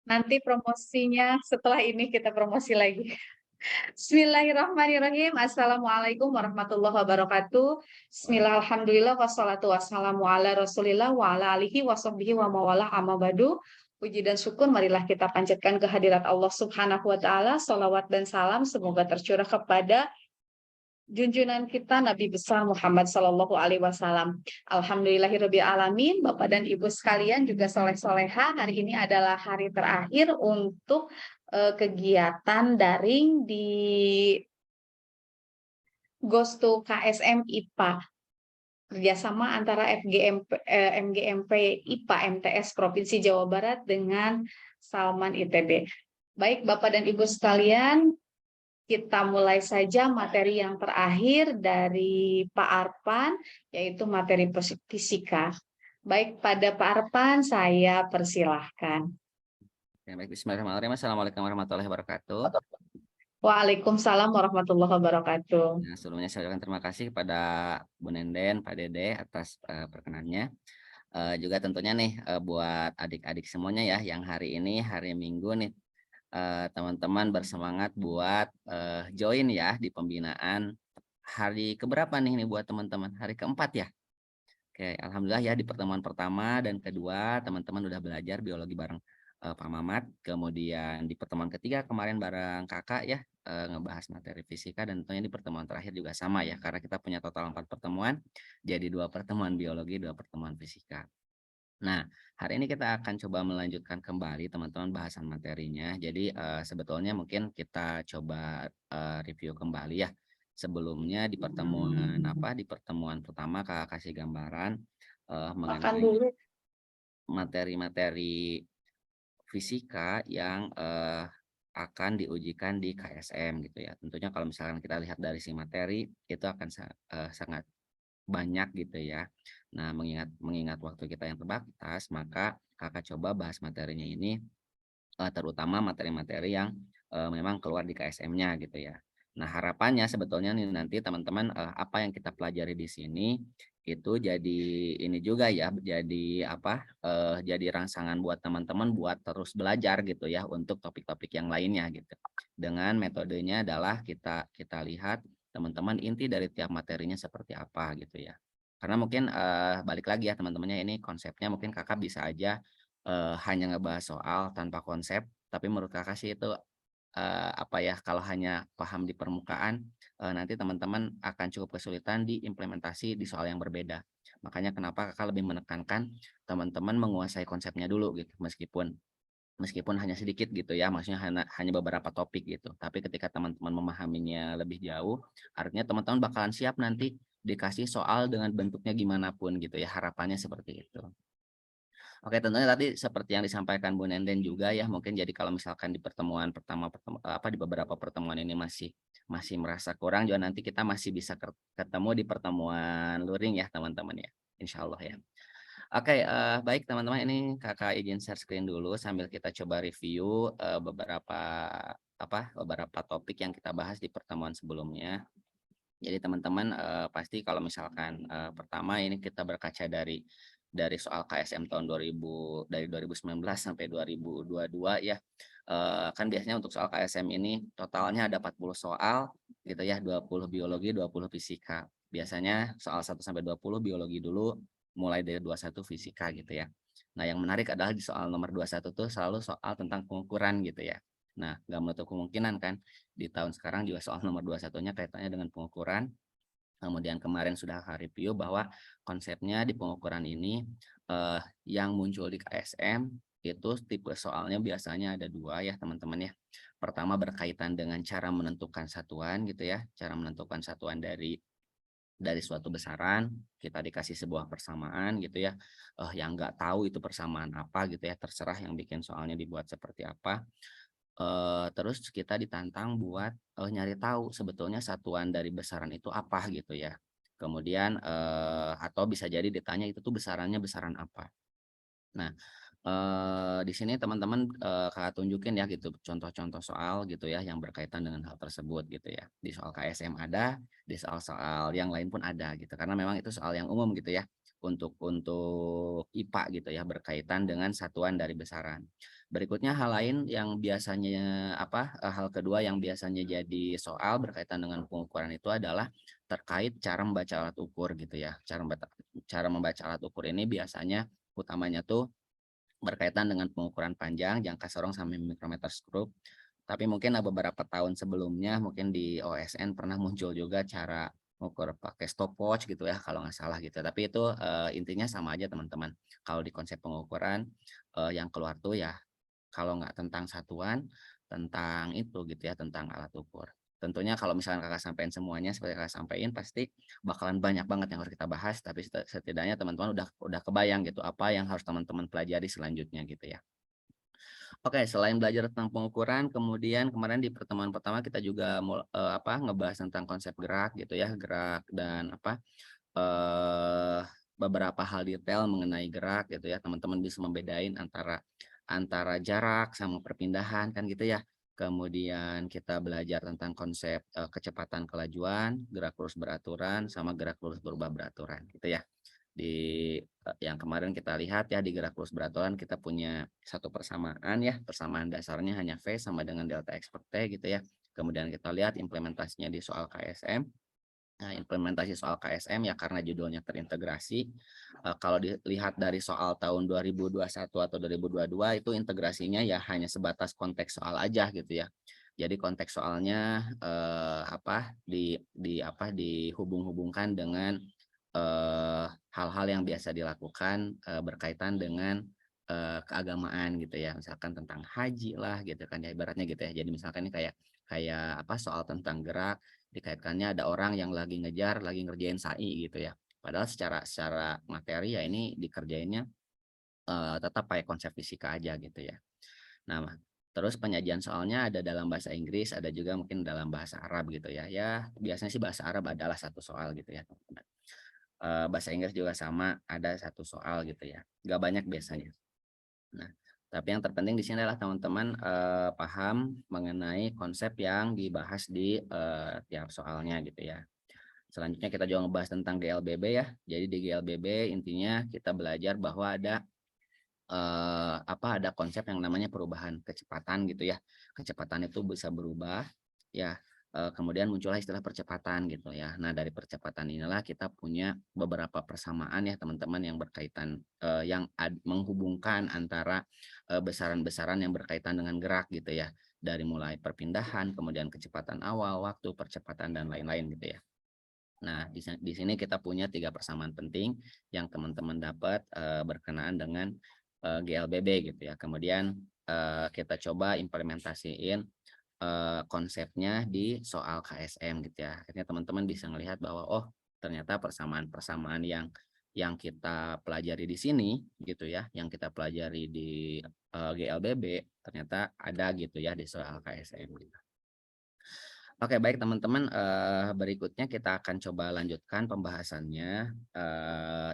Nanti promosinya setelah ini kita promosi lagi. Bismillahirrahmanirrahim. Assalamualaikum warahmatullahi wabarakatuh. Bismillah, alhamdulillah, wassalatu wassalamu ala rasulillah wa ala alihi wa sahbihi wa mawalah amma badu. Puji dan syukur marilah kita panjatkan kehadirat Allah Subhanahu wa taala. Salawat dan salam semoga tercurah kepada junjungan kita Nabi besar Muhammad Sallallahu Alaihi Wasallam. Alhamdulillahirabbil alamin, Bapak dan Ibu sekalian juga soleh-soleha. Hari ini adalah hari terakhir untuk kegiatan daring di Gosto KSM IPA kerjasama antara MGMP IPA MTS Provinsi Jawa Barat dengan Salman ITB. Baik Bapak dan Ibu sekalian, kita mulai saja materi yang terakhir dari Pak Arpan, yaitu materi fisika. Baik, pada Pak Arpan, saya persilahkan. Baik, bismillahirrahmanirrahim. Assalamualaikum warahmatullahi wabarakatuh. Waalaikumsalam warahmatullahi wabarakatuh. Nah, sebelumnya saya ucapkan terima kasih kepada Bu Nenden, Pak Dede atas perkenannya. Juga tentunya nih buat adik-adik semuanya ya, yang hari ini hari Minggu nih, teman-teman bersemangat buat join ya di pembinaan. Hari keberapa nih buat teman-teman? Hari keempat ya? Oke, alhamdulillah ya di pertemuan pertama dan kedua teman-teman udah belajar biologi bareng Pak Mamat. Kemudian di pertemuan ketiga kemarin bareng kakak ya ngebahas materi fisika, dan tentunya di pertemuan terakhir juga sama ya, karena kita punya total 4 pertemuan, jadi 2 pertemuan biologi, 2 pertemuan fisika. Nah, hari ini kita akan coba melanjutkan kembali teman-teman bahasan materinya. Jadi sebetulnya mungkin kita coba review kembali ya. Sebelumnya di pertemuan pertama Kakak kasih gambaran mengenai materi-materi fisika yang akan diujikan di KSM gitu ya. Tentunya kalau misalkan kita lihat dari si materi itu akan sangat banyak gitu ya. Nah, mengingat waktu kita yang terbatas, maka kakak coba bahas materinya ini terutama materi-materi yang memang keluar di KSM-nya gitu ya. Nah, harapannya sebetulnya nih nanti teman-teman apa yang kita pelajari di sini itu jadi ini juga ya, jadi jadi rangsangan buat teman-teman buat terus belajar gitu ya untuk topik-topik yang lainnya gitu. Dengan metodenya adalah kita lihat teman-teman inti dari tiap materinya seperti apa gitu ya. Karena mungkin balik lagi ya teman-temannya, ini konsepnya mungkin kakak bisa aja hanya ngebahas soal tanpa konsep, tapi menurut kakak sih itu kalau hanya paham di permukaan, nanti teman-teman akan cukup kesulitan di implementasi di soal yang berbeda. Makanya kenapa kakak lebih menekankan teman-teman menguasai konsepnya dulu gitu, meskipun hanya sedikit gitu ya, maksudnya hanya beberapa topik gitu. Tapi ketika teman-teman memahaminya lebih jauh, artinya teman-teman bakalan siap nanti dikasih soal dengan bentuknya gimana pun gitu ya, harapannya seperti itu. Oke, tentunya tadi seperti yang disampaikan Bu Nenden juga ya, mungkin jadi kalau misalkan di pertemuan pertama di beberapa pertemuan ini masih merasa kurang, juga nanti kita masih bisa ketemu di pertemuan luring ya teman-teman ya, insya Allah ya. Oke, baik teman-teman, ini kakak izin share screen dulu sambil kita coba review beberapa topik yang kita bahas di pertemuan sebelumnya. Jadi teman-teman pasti kalau misalkan pertama ini kita berkaca dari soal KSM tahun 2019 sampai 2022 ya. Kan biasanya untuk soal KSM ini totalnya ada 40 soal gitu ya, 20 biologi, 20 fisika. Biasanya soal 1 sampai 20 biologi dulu, mulai dari 21 fisika gitu ya. Nah, yang menarik adalah di soal nomor 21 tuh selalu soal tentang pengukuran gitu ya. Nah, nggak menutup kemungkinan kan di tahun sekarang juga soal nomor 21-nya kaitannya dengan pengukuran. Kemudian kemarin sudah review bahwa konsepnya di pengukuran ini yang muncul di KSM itu tipe soalnya biasanya ada 2 ya teman-teman ya. Pertama berkaitan dengan cara menentukan satuan gitu ya, cara menentukan satuan dari suatu besaran, kita dikasih sebuah persamaan gitu ya, yang nggak tahu itu persamaan apa gitu ya, terserah yang bikin soalnya dibuat seperti apa. Terus kita ditantang buat nyari tahu sebetulnya satuan dari besaran itu apa gitu ya. Kemudian atau bisa jadi ditanya itu tuh besarannya besaran apa. Nah, di sini teman-teman Kakak tunjukin ya gitu contoh-contoh soal gitu ya yang berkaitan dengan hal tersebut gitu ya. Di soal KSM ada, di soal-soal yang lain pun ada gitu. Karena memang itu soal yang umum gitu ya untuk IPA gitu ya, berkaitan dengan satuan dari besaran. Berikutnya hal lain yang biasanya hal kedua yang biasanya jadi soal berkaitan dengan pengukuran itu adalah terkait cara membaca alat ukur gitu ya. Cara membaca alat ukur ini biasanya utamanya tuh berkaitan dengan pengukuran panjang, jangka sorong sampai micrometer skrup. Tapi mungkin beberapa tahun sebelumnya mungkin di OSN pernah muncul juga cara mengukur pakai stopwatch gitu ya kalau nggak salah gitu. Tapi itu intinya sama aja teman-teman. Kalau di konsep pengukuran yang keluar tuh ya kalau nggak tentang satuan, tentang itu gitu ya, tentang alat ukur. Tentunya kalau misalkan Kakak sampein semuanya seperti Kakak sampein pasti bakalan banyak banget yang harus kita bahas, tapi setidaknya teman-teman udah kebayang gitu apa yang harus teman-teman pelajari selanjutnya gitu ya. Oke, selain belajar tentang pengukuran, kemudian kemarin di pertemuan pertama kita juga ngebahas tentang konsep gerak gitu ya, gerak dan eh beberapa hal detail mengenai gerak gitu ya. Teman-teman bisa membedain antara antara jarak sama perpindahan kan gitu ya. Kemudian kita belajar tentang konsep kecepatan kelajuan, gerak lurus beraturan sama gerak lurus berubah beraturan gitu ya. Yang kemarin kita lihat ya di gerak lurus beraturan kita punya satu persamaan ya, persamaan dasarnya hanya V sama dengan delta X per T gitu ya. Kemudian kita lihat implementasinya di soal KSM. Nah, implementasi soal KSM ya karena judulnya terintegrasi. Kalau dilihat dari soal tahun 2021 atau 2022 itu integrasinya ya hanya sebatas konteks soal aja gitu ya. Jadi konteks soalnya dihubung-hubungkan dengan hal-hal yang biasa dilakukan berkaitan dengan keagamaan gitu ya. Misalkan tentang haji lah gitu kan ya ibaratnya gitu ya. Jadi misalkan ini kayak kayak soal tentang gerak dikaitkannya ada orang yang lagi ngejar, lagi ngerjain SAI gitu ya. Padahal secara secara materi ya ini dikerjainnya tetap pakai konsep fisika aja gitu ya. Nah, terus penyajian soalnya ada dalam bahasa Inggris, ada juga mungkin dalam bahasa Arab gitu ya. Ya, biasanya sih bahasa Arab adalah satu soal gitu ya, teman-teman. Bahasa Inggris juga sama, ada satu soal gitu ya. Gak banyak biasanya. Nah, tapi yang terpenting di sini adalah teman-teman paham mengenai konsep yang dibahas di tiap soalnya gitu ya. Selanjutnya kita juga ngebahas tentang GLBB ya. Jadi di GLBB intinya kita belajar bahwa ada konsep yang namanya perubahan kecepatan gitu ya. Kecepatan itu bisa berubah ya. Kemudian muncullah istilah percepatan gitu ya. Nah, dari percepatan inilah kita punya beberapa persamaan ya teman-teman yang berkaitan menghubungkan antara besaran-besaran yang berkaitan dengan gerak gitu ya. Dari mulai perpindahan, kemudian kecepatan awal, waktu, percepatan dan lain-lain gitu ya. Nah, di sini kita punya 3 persamaan penting yang teman-teman dapat berkenaan dengan GLBB gitu ya. Kemudian kita coba implementasiin konsepnya di soal KSM gitu ya. Akhirnya teman-teman bisa melihat bahwa oh, ternyata persamaan-persamaan yang kita pelajari di sini gitu ya, yang kita pelajari di GLBB ternyata ada gitu ya di soal KSM gitu. Oke, baik teman-teman, berikutnya kita akan coba lanjutkan pembahasannya.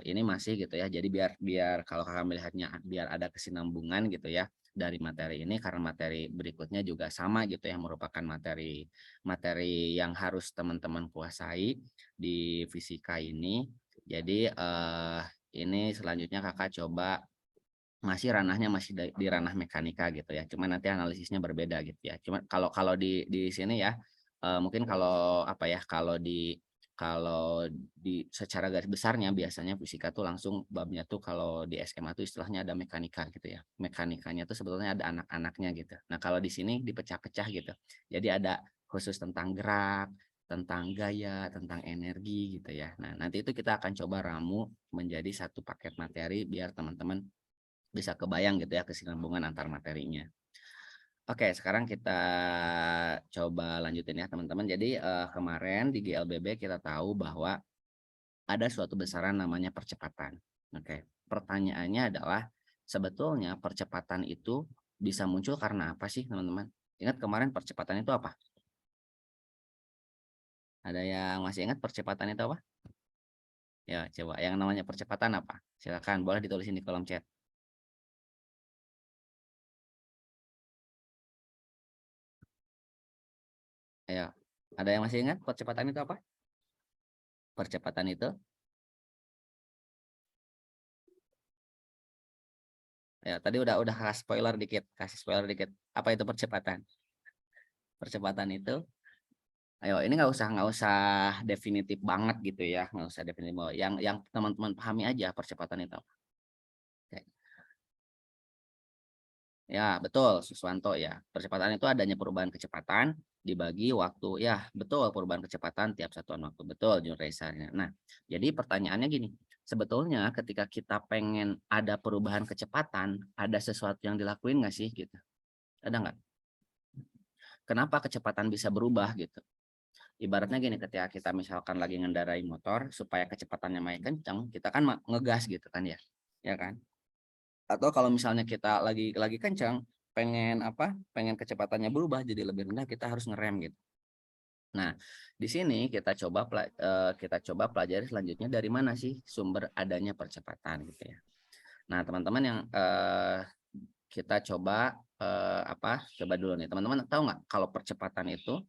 Ini masih gitu ya, jadi biar biar kalau Kakak melihatnya biar ada kesinambungan gitu ya dari materi ini karena materi berikutnya juga sama gitu ya, merupakan materi materi yang harus teman-teman kuasai di fisika ini. Jadi ini selanjutnya Kakak coba masih di ranah mekanika gitu ya. Cuma nanti analisisnya berbeda gitu ya. Cuma kalau kalau di sini ya mungkin kalau di secara garis besarnya biasanya fisika tuh langsung babnya tuh kalau di SMA tuh istilahnya ada mekanika gitu ya. Mekanikanya tuh sebetulnya ada anak-anaknya gitu. Nah, kalau di sini dipecah-pecah gitu. Jadi ada khusus tentang gerak, tentang gaya, tentang energi gitu ya. Nah, nanti itu kita akan coba ramu menjadi satu paket materi biar teman-teman bisa kebayang gitu ya kesinambungan antar materinya. Oke, sekarang kita coba lanjutin ya teman-teman. Jadi kemarin di GLBB kita tahu bahwa ada suatu besaran namanya percepatan. Oke, pertanyaannya adalah sebetulnya percepatan itu bisa muncul karena apa sih teman-teman? Ingat kemarin percepatan itu apa? Ada yang masih ingat percepatan itu apa? Ya, coba yang namanya percepatan apa? Silakan, boleh ditulisin di kolom chat. Ayo, ada yang masih ingat percepatan itu apa? Percepatan itu Ya, tadi udah kasih spoiler dikit. Apa itu percepatan? Percepatan itu, ayo ini nggak usah definitif banget gitu ya, nggak usah definitif banget. Yang teman-teman pahami aja percepatan itu. Oke. Ya, betul, Suswanto ya. Percepatan itu adanya perubahan kecepatan dibagi waktu. Ya, betul, perubahan kecepatan tiap satuan waktu. Betul, Jun Reisanya. Nah, jadi pertanyaannya gini, sebetulnya ketika kita pengen ada perubahan kecepatan, ada sesuatu yang dilakuin nggak sih gitu? Ada nggak? Kenapa kecepatan bisa berubah gitu? Ibaratnya gini, ketika kita misalkan lagi ngendarai motor, supaya kecepatannya makin kencang, kita kan ngegas gitu kan ya, ya kan? Atau kalau misalnya kita lagi kencang, pengen kecepatannya berubah jadi lebih rendah, kita harus ngerem gitu. Nah, di sini kita coba pelajari selanjutnya dari mana sih sumber adanya percepatan gitu ya. Nah, teman-teman yang kita coba coba dulu nih. Teman-teman tahu nggak kalau percepatan itu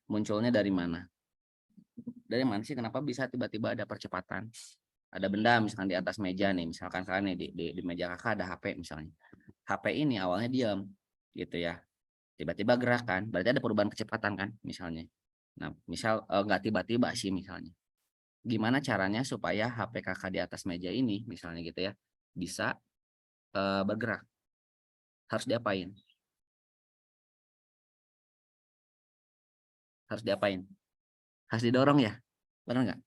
munculnya dari mana? Dari mana sih, kenapa bisa tiba-tiba ada percepatan? Ada benda misalkan di atas meja nih, misalkan kalian nih di meja kakak ada HP misalnya. HP ini awalnya diam gitu ya, tiba-tiba gerak kan, berarti ada perubahan kecepatan kan misalnya. Nah, misal nggak tiba-tiba sih misalnya. Gimana caranya supaya HP kakak di atas meja ini misalnya gitu ya bisa bergerak? Harus diapain? Harus diapain? Harus didorong ya, benar nggak?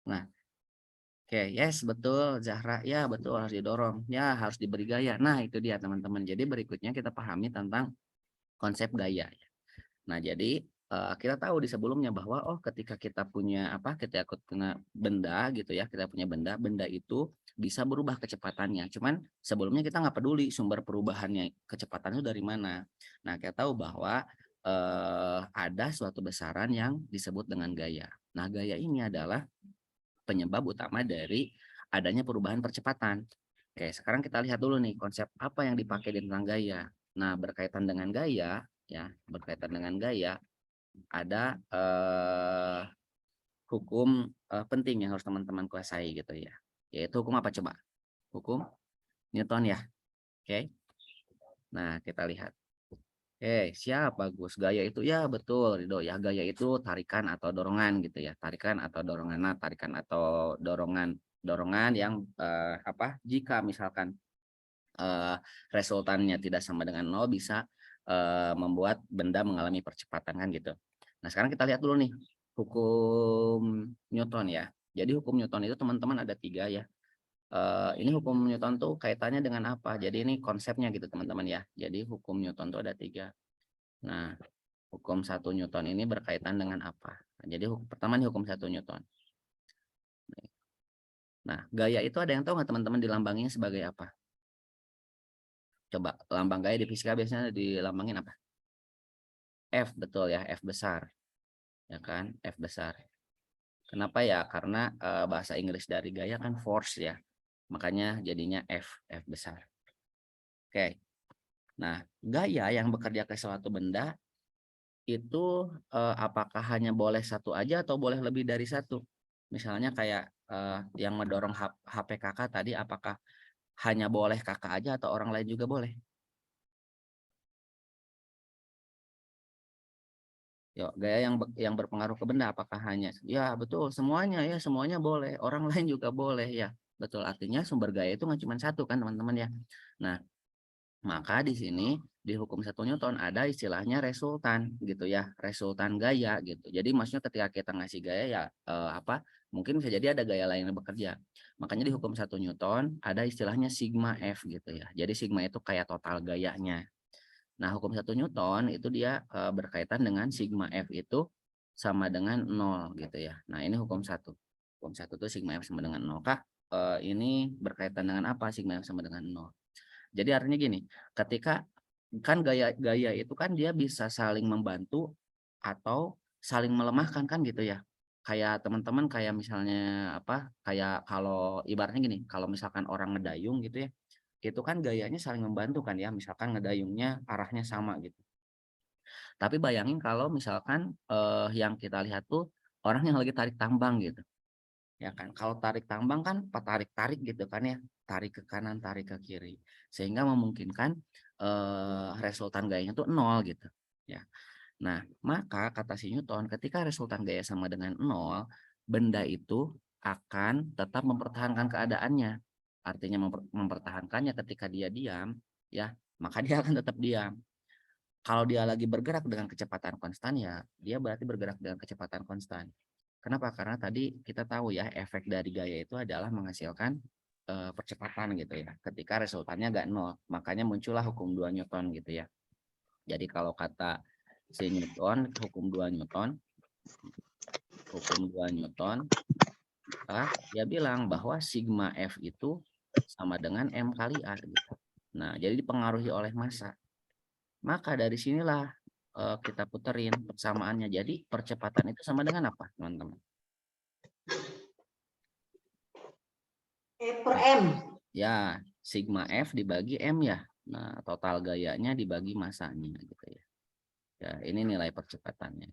Nah, oke, yes, betul, Zahra. Ya, betul, harus didorong. Ya, harus diberi gaya. Nah, itu dia, teman-teman. Jadi, berikutnya kita pahami tentang konsep gaya. Nah, jadi kita tahu di sebelumnya bahwa ketika kita punya kita punya benda gitu ya, kita punya benda, benda itu bisa berubah kecepatannya. Cuman sebelumnya kita nggak peduli sumber perubahannya kecepatannya dari mana. Nah, kita tahu bahwa ada suatu besaran yang disebut dengan gaya. Nah, gaya ini adalah penyebab utama dari adanya perubahan percepatan. Oke, sekarang kita lihat dulu nih konsep apa yang dipakai tentang gaya. Nah, berkaitan dengan gaya, ya, berkaitan dengan gaya, ada hukum penting yang harus teman-teman kuasai gitu ya. Yaitu hukum apa coba? Hukum Newton ya. Oke. Nah, kita lihat. Siap, bagus. Gaya itu ya betul, Rido ya. Gaya itu tarikan atau dorongan gitu ya. Tarikan atau dorongan. Nah, tarikan atau dorongan yang jika misalkan eh, resultannya tidak sama dengan nol bisa membuat benda mengalami percepatan kan gitu. Nah, sekarang kita lihat dulu nih hukum Newton ya. Jadi hukum Newton itu teman-teman ada 3 ya. Ini hukum Newton tuh kaitannya dengan apa? Jadi ini konsepnya gitu teman-teman ya. Jadi hukum Newton tuh ada 3. Nah, hukum 1 Newton ini berkaitan dengan apa? Nah, jadi pertama nih hukum 1 Newton. Nah, gaya itu ada yang tahu nggak teman-teman dilambangnya sebagai apa? Coba lambang gaya di fisika biasanya dilambangin apa? F, betul ya, F besar. Ya kan, F besar. Kenapa ya? Karena bahasa Inggris dari gaya kan force ya. Makanya jadinya F besar. Oke. Nah, gaya yang bekerja ke suatu benda itu apakah hanya boleh satu aja atau boleh lebih dari satu? Misalnya kayak yang mendorong HP kakak tadi, apakah hanya boleh kakak aja atau orang lain juga boleh? Yo, gaya yang berpengaruh ke benda apakah hanya ya betul semuanya ya, semuanya boleh, orang lain juga boleh ya. Betul, artinya sumber gaya itu nggak cuma satu kan teman-teman ya. Nah, maka di sini di hukum 1 Newton ada istilahnya resultan gitu ya, resultan gaya gitu. Jadi maksudnya ketika kita ngasih gaya ya mungkin bisa jadi ada gaya lain yang bekerja. Makanya di hukum 1 Newton ada istilahnya sigma F gitu ya. Jadi sigma itu kayak total gayanya. Nah, hukum 1 Newton itu dia berkaitan dengan sigma F itu sama dengan 0 gitu ya. Nah, ini hukum 1. Hukum 1 itu sigma F sama dengan 0. Kak, ini berkaitan dengan apa sigma F sama dengan 0? Jadi artinya gini, ketika kan gaya-gaya itu kan dia bisa saling membantu atau saling melemahkan kan gitu ya. Kayak teman-teman kayak misalnya kayak kalau ibaratnya gini, kalau misalkan orang ngedayung gitu ya, itu kan gayanya saling membantu kan ya, misalkan ngedayungnya arahnya sama gitu. Tapi bayangin kalau misalkan yang kita lihat tuh orang yang lagi tarik tambang gitu, ya kan. Kalau tarik tambang kan tarik-tarik gitu kan ya, tarik ke kanan, tarik ke kiri, sehingga memungkinkan resultan gayanya tuh 0 gitu ya. Nah, maka kata si Newton, ketika resultan gaya sama dengan 0, benda itu akan tetap mempertahankan keadaannya. Artinya mempertahankannya ketika dia diam, ya, maka dia akan tetap diam. Kalau dia lagi bergerak dengan kecepatan konstan, ya, dia berarti bergerak dengan kecepatan konstan. Kenapa? Karena tadi kita tahu ya, efek dari gaya itu adalah menghasilkan percepatan gitu ya. Ketika resultannya nggak 0, makanya muncullah hukum 2 Newton gitu ya. Jadi kalau kata si Newton, hukum 2 Newton, dia bilang bahwa sigma F itu sama dengan M kali A gitu. Nah, jadi dipengaruhi oleh massa. Maka dari sinilah kita puterin persamaannya. Jadi percepatan itu sama dengan apa, teman-teman? E per M. Ya, sigma F dibagi M ya. Nah, total gayanya dibagi massanya gitu ya. Ya, ini nilai percepatannya.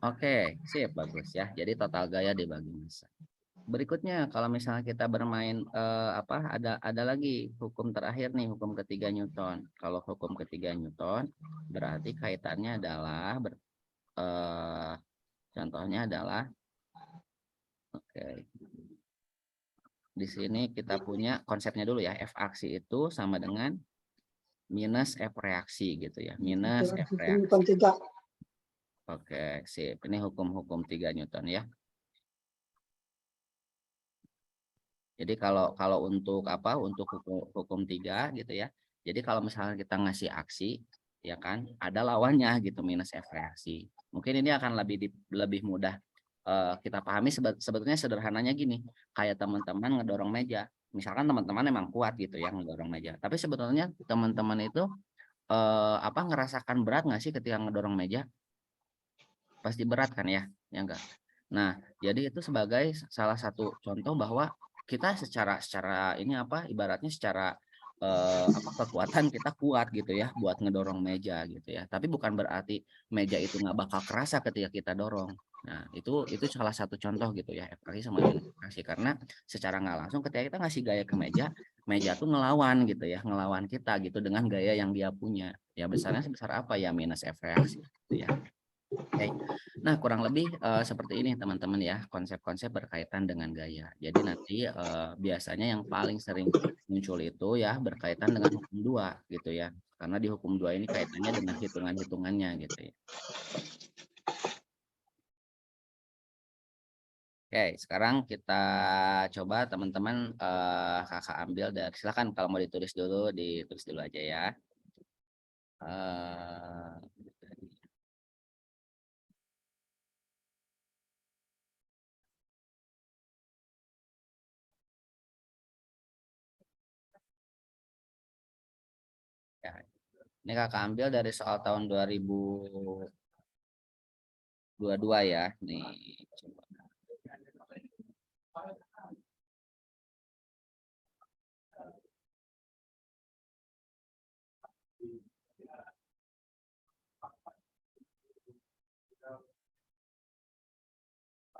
Oke, sip, bagus ya. Jadi total gaya dibagi massa. Berikutnya, kalau misalnya kita bermain ada lagi hukum terakhir nih, hukum ketiga Newton. Kalau hukum ketiga Newton berarti kaitannya adalah contohnya adalah oke. Di sini kita punya konsepnya dulu ya, F aksi itu sama dengan minus F reaksi gitu ya, minus F reaksi. Oke, sip. Ini hukum-hukum 3 Newton ya. Jadi kalau untuk untuk hukum 3 gitu ya. Jadi kalau misalnya kita ngasih aksi ya kan, ada lawannya gitu, minus F reaksi. Mungkin ini akan lebih mudah kita pahami. Sebetulnya sederhananya gini, kayak teman-teman ngedorong meja. Misalkan teman-teman emang kuat gitu ya ngedorong meja. Tapi sebetulnya teman-teman itu ngerasakan berat nggak sih ketika ngedorong meja? Pasti berat kan ya? Ya enggak. Nah, jadi itu sebagai salah satu contoh bahwa kita secara ini ibaratnya secara kekuatan kita kuat gitu ya buat ngedorong meja gitu ya. Tapi bukan berarti meja itu nggak bakal kerasa ketika kita dorong. Nah, itu salah satu contoh gitu ya, efraksi sama minus efraksi, karena secara nggak langsung ketika kita ngasih gaya ke meja, meja tuh ngelawan gitu ya, ngelawan kita gitu dengan gaya yang dia punya. Ya besarnya sebesar apa ya, minus efraksi gitu ya. Oke. Nah, kurang lebih seperti ini teman-teman ya, konsep-konsep berkaitan dengan gaya. Jadi nanti biasanya yang paling sering muncul itu ya berkaitan dengan hukum 2 gitu ya. Karena di hukum 2 ini kaitannya dengan hitungan-hitungannya gitu ya. Oke, sekarang kita coba teman-teman kakak ambil dari, silakan kalau mau ditulis dulu aja ya. Eh, ya, ini kakak ambil dari soal tahun 2022 ya. Nih, coba.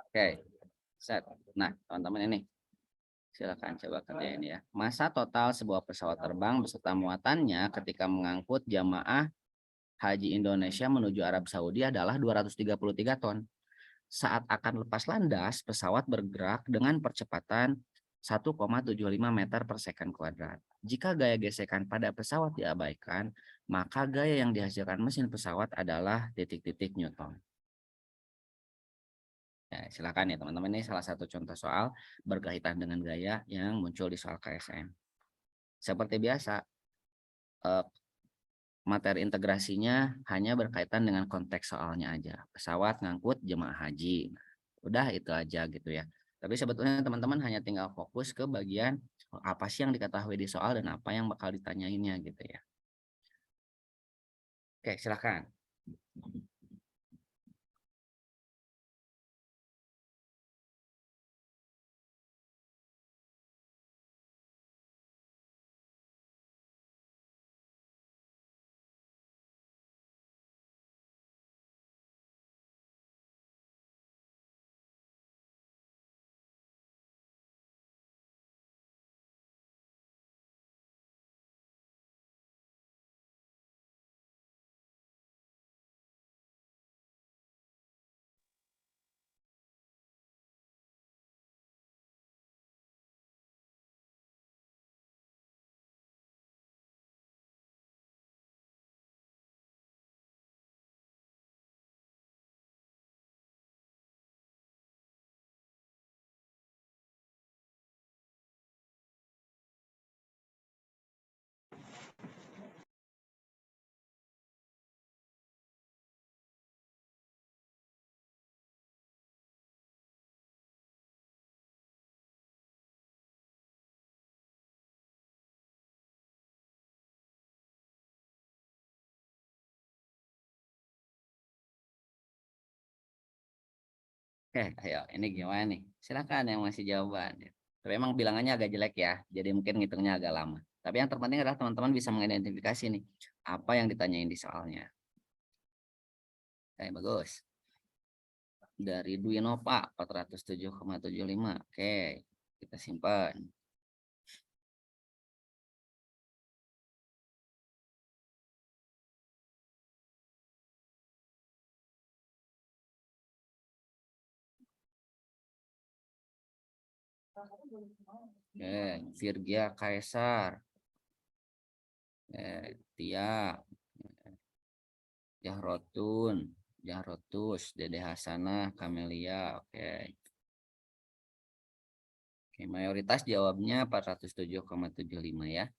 Oke, set. Nah, teman-teman ini, silakan coba kerjain ya. Massa total sebuah pesawat terbang beserta muatannya ketika mengangkut jamaah haji Indonesia menuju Arab Saudi adalah 233 ton. Saat akan lepas landas, pesawat bergerak dengan percepatan 1,75 meter per second kuadrat. Jika gaya gesekan pada pesawat diabaikan, maka gaya yang dihasilkan mesin pesawat adalah titik-titik Newton. Ya, silakan ya teman-teman, ini salah satu contoh soal berkaitan dengan gaya yang muncul di soal KSM. Seperti biasa, materi integrasinya hanya berkaitan dengan konteks soalnya aja. Pesawat ngangkut jemaah haji. Udah itu aja gitu ya. Tapi sebetulnya teman-teman hanya tinggal fokus ke bagian apa sih yang diketahui di soal dan apa yang bakal ditanyainnya gitu ya. Oke, silakan. Oke, ayo ini gimana nih? Silakan yang masih jawaban. Tapi emang bilangannya agak jelek ya, jadi mungkin ngitungnya agak lama. Tapi yang terpenting adalah teman-teman bisa mengidentifikasi nih apa yang ditanyain di soalnya. Oke, bagus. Dari Dwi Nova 407,75. Oke, kita simpan. Oke, Virgia Kaisar. Tia, Jahrotun, Jahrotus, Dede Hasanah, Kamelia. Oke. Oke, mayoritas jawabnya 407,75 ya.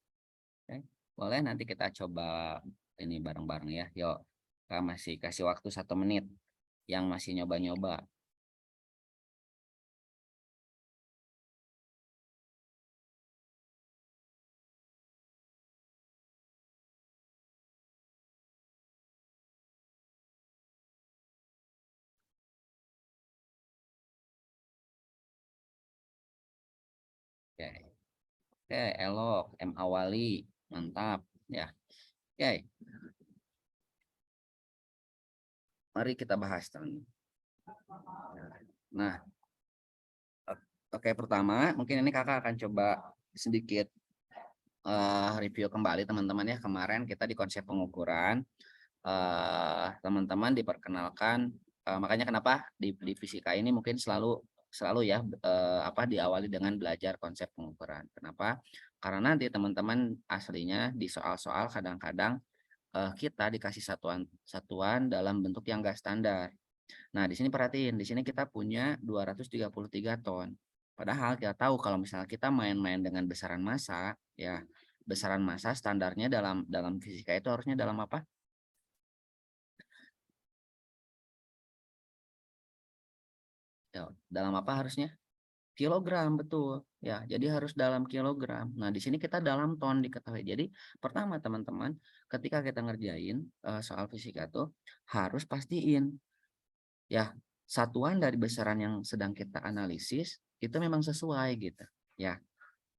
Oke. Boleh nanti kita coba ini bareng-bareng ya. Yuk, kita masih kasih waktu 1 menit yang masih nyoba-nyoba. Oke. Oke, Elok, M Awali, mantap ya. Oke, mari kita bahas teman. Nah, oke pertama mungkin ini kakak akan coba sedikit review kembali teman-teman ya. Kemarin kita di konsep pengukuran teman-teman diperkenalkan, makanya kenapa di fisika ini mungkin selalu ya diawali dengan belajar konsep pengukuran. Kenapa? Karena nanti teman-teman aslinya di soal-soal kadang-kadang kita dikasih satuan dalam bentuk yang enggak standar. Nah, di sini perhatiin, di sini kita punya 233 ton. Padahal kita tahu kalau misalnya kita main-main dengan besaran massa, ya besaran massa standarnya dalam fisika itu harusnya dalam apa? Ya, dalam apa harusnya? Kilogram, betul. Ya, jadi harus dalam kilogram. Nah, di sini kita dalam ton diketahui. Jadi, pertama teman-teman, ketika kita ngerjain soal fisika tuh harus pastiin ya satuan dari besaran yang sedang kita analisis itu memang sesuai gitu. Ya.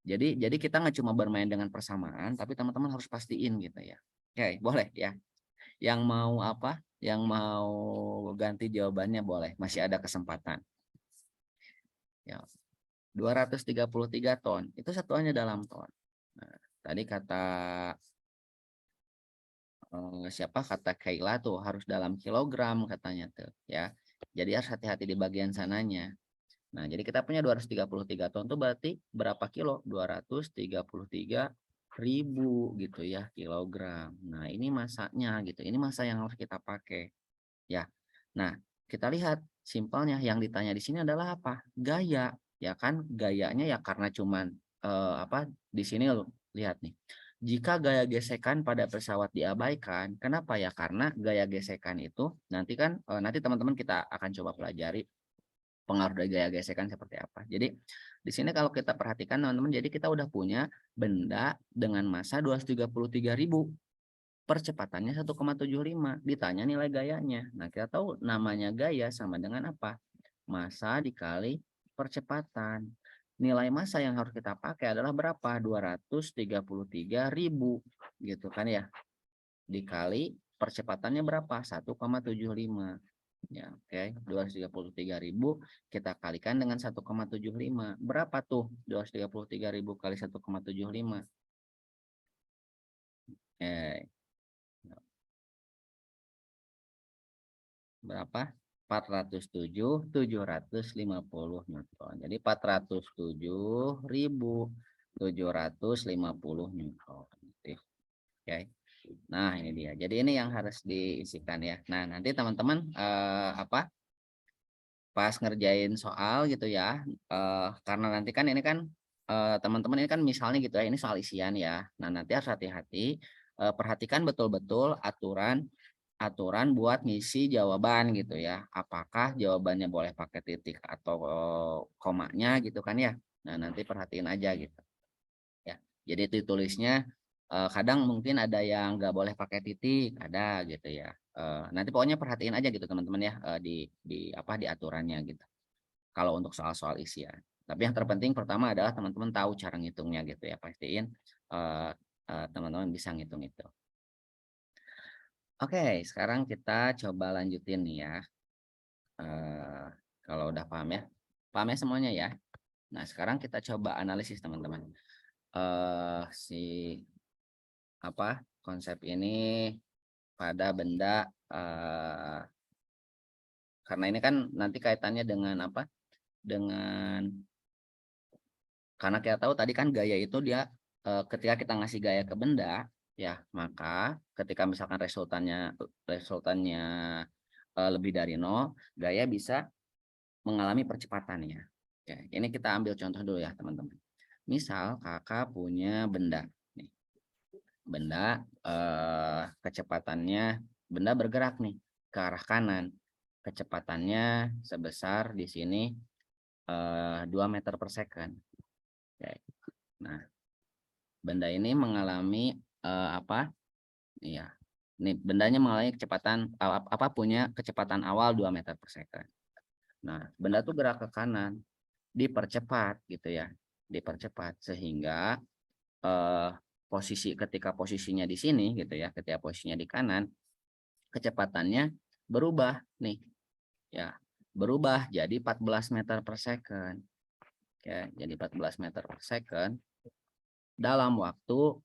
Jadi kita nggak cuma bermain dengan persamaan, tapi teman-teman harus pastiin gitu ya. Oke, boleh ya. Yang mau apa? Yang mau ganti jawabannya boleh, masih ada kesempatan. Ya, 233 ton itu satuannya dalam ton. Nah, tadi kata siapa kata Kayla tuh harus dalam kilogram katanya tuh ya. Jadi harus hati-hati di bagian sananya. Nah, jadi kita punya 233 ton tuh berarti berapa kilo? 233.000 gitu ya kilogram. Nah, ini masanya gitu. Ini masa yang harus kita pakai ya. Nah, kita lihat simpelnya yang ditanya di sini adalah apa? Gaya, ya kan? Gayanya ya karena cuman di sini lo lihat nih. Jika gaya gesekan pada pesawat diabaikan, kenapa ya? Karena gaya gesekan itu nanti kan nanti teman-teman kita akan coba pelajari pengaruh dari gaya gesekan seperti apa. Jadi di sini kalau kita perhatikan teman-teman, jadi kita udah punya benda dengan massa 233.000. Percepatannya 1,75, ditanya nilai gayanya. Nah, kita tahu namanya gaya sama dengan apa? Massa dikali percepatan. Nilai massa yang harus kita pakai adalah berapa? 233.000 gitu kan ya. Dikali percepatannya berapa? 1,75. Ya, oke. 233.000 kita kalikan dengan 1,75. Berapa tuh 233.000 kali 1,75? Berapa? 407.750 Newton. Jadi 407.750 Newton. Oke. Nah, ini dia. Jadi ini yang harus diisikan ya. Nah, nanti teman-teman pas ngerjain soal gitu ya. Karena nanti kan ini kan teman-teman ini kan misalnya gitu ya, ini soal isian ya. Nah, nanti harus hati-hati perhatikan betul-betul aturan buat ngisi jawaban gitu ya. Apakah jawabannya boleh pakai titik atau komanya gitu kan ya. Nah, nanti perhatiin aja gitu. Ya. Jadi ditulisnya kadang mungkin ada yang nggak boleh pakai titik, ada gitu ya. Nanti pokoknya perhatiin aja gitu teman-teman ya di aturannya gitu. kalau untuk soal-soal isian. Tapi yang terpenting pertama adalah teman-teman tahu cara ngitungnya gitu ya. Pastiin teman-teman bisa ngitung itu. Oke, sekarang kita coba lanjutin nih ya. Kalau udah paham ya. Paham ya semuanya ya. Nah, sekarang kita coba analisis teman-teman. Si konsep ini pada benda karena ini kan nanti kaitannya dengan dengan karena kita tahu tadi kan gaya itu dia ketika kita ngasih gaya ke benda ya, maka ketika misalkan resultannya lebih dari 0, gaya bisa mengalami percepatannya. Oke, ini kita ambil contoh dulu ya teman-teman. Misal kakak punya benda nih. Benda kecepatannya, benda bergerak nih ke arah kanan. Kecepatannya sebesar di sini 2 meter per second. Oke. Nah, benda ini mengalami Iya. Nih, bendanya mengalami kecepatan punya kecepatan awal 2 meter per second. Nah, benda tuh gerak ke kanan, dipercepat gitu ya. Dipercepat sehingga ketika posisinya di sini gitu ya, ketika posisinya di kanan, kecepatannya berubah nih. Ya, berubah jadi 14 meter per second. Oke, jadi 14 meter per second dalam waktu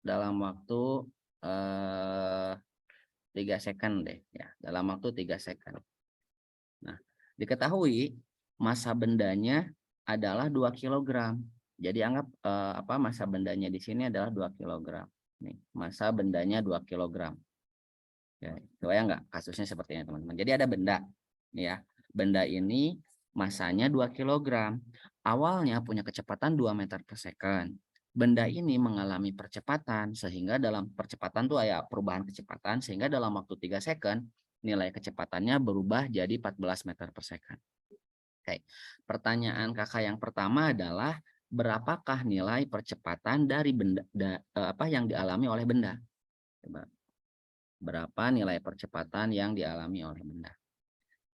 3 second deh ya, dalam waktu 3 second. Nah, diketahui massa bendanya adalah 2 kg. Jadi anggap massa bendanya di sini adalah 2 kg. Nih, massa bendanya 2 kg. Ya, kebayang nggak kasusnya seperti ini teman-teman. Jadi ada benda nih ya. Benda ini massanya 2 kg. Awalnya punya kecepatan 2 meter per second. Benda ini mengalami percepatan sehingga dalam percepatan tuh ya perubahan kecepatan sehingga dalam waktu 3 second nilai kecepatannya berubah jadi 14 meter per second. Oke. Pertanyaan kakak yang pertama adalah berapakah nilai percepatan dari benda yang dialami oleh benda? Coba. Berapa nilai percepatan yang dialami oleh benda?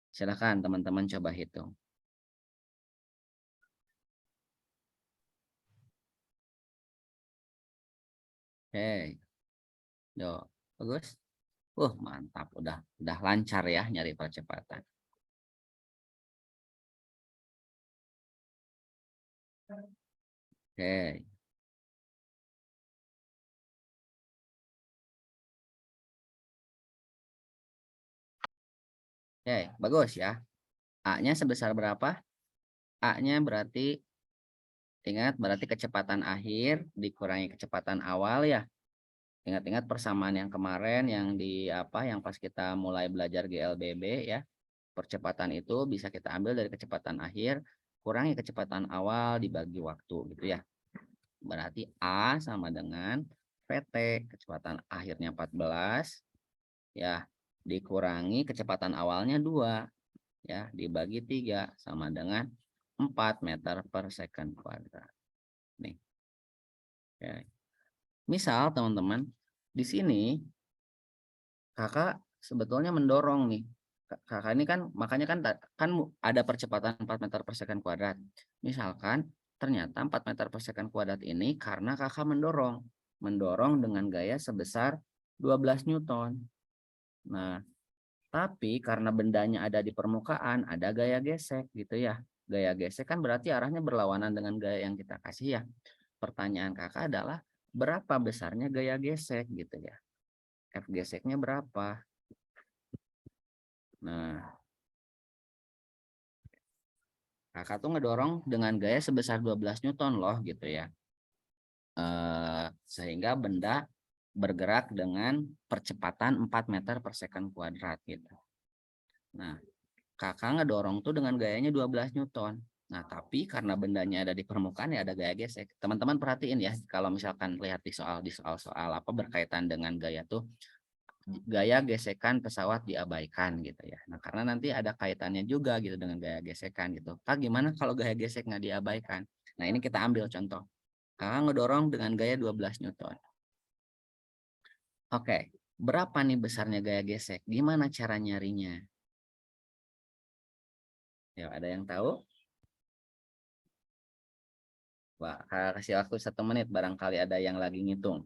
Silakan teman-teman coba hitung. Oke. Yo, bagus. Mantap, udah lancar ya nyari percepatan. Oke. Oke, bagus ya. A-nya sebesar berapa? A-nya berarti ingat berarti kecepatan akhir dikurangi kecepatan awal ya. Ingat-ingat persamaan yang kemarin yang pas kita mulai belajar GLBB ya. Percepatan itu bisa kita ambil dari kecepatan akhir kurangi kecepatan awal dibagi waktu gitu ya. Berarti A sama dengan VT, kecepatan akhirnya 14 ya, dikurangi kecepatan awalnya 2 ya, dibagi 3 sama dengan 4 meter per second kuadrat. Nih. Oke. Misal teman-teman, di sini kakak sebetulnya mendorong nih. Kakak ini kan makanya kan ada percepatan 4 meter per second kuadrat. Misalkan ternyata 4 meter per second kuadrat ini karena kakak mendorong dengan gaya sebesar 12 Newton. Nah, tapi karena bendanya ada di permukaan, ada gaya gesek gitu ya. Gaya gesek kan berarti arahnya berlawanan dengan gaya yang kita kasih ya. Pertanyaan kakak adalah berapa besarnya gaya gesek gitu ya. F geseknya berapa? Nah, kakak tuh ngedorong dengan gaya sebesar 12 Newton loh gitu ya. Sehingga benda bergerak dengan percepatan 4 meter per second kuadrat gitu. Nah, kakak ngedorong tuh dengan gayanya 12 Newton. Nah, tapi karena bendanya ada di permukaan ya ada gaya gesek. Teman-teman perhatiin ya, kalau misalkan lihat di soal-soal berkaitan dengan gaya tuh, gaya gesekan pesawat diabaikan gitu ya. Nah, karena nanti ada kaitannya juga gitu dengan gaya gesekan gitu. Kak, gimana kalau gaya gesek nggak diabaikan? Nah, ini kita ambil contoh. Kakak ngedorong dengan gaya 12 Newton. Oke, berapa nih besarnya gaya gesek? Gimana cara nyarinya? Ya, ada yang tahu? Wah, kasih waktu 1 menit, barangkali ada yang lagi ngitung.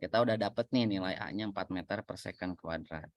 Kita udah dapet nih nilai A-nya 4 meter per second kuadrat.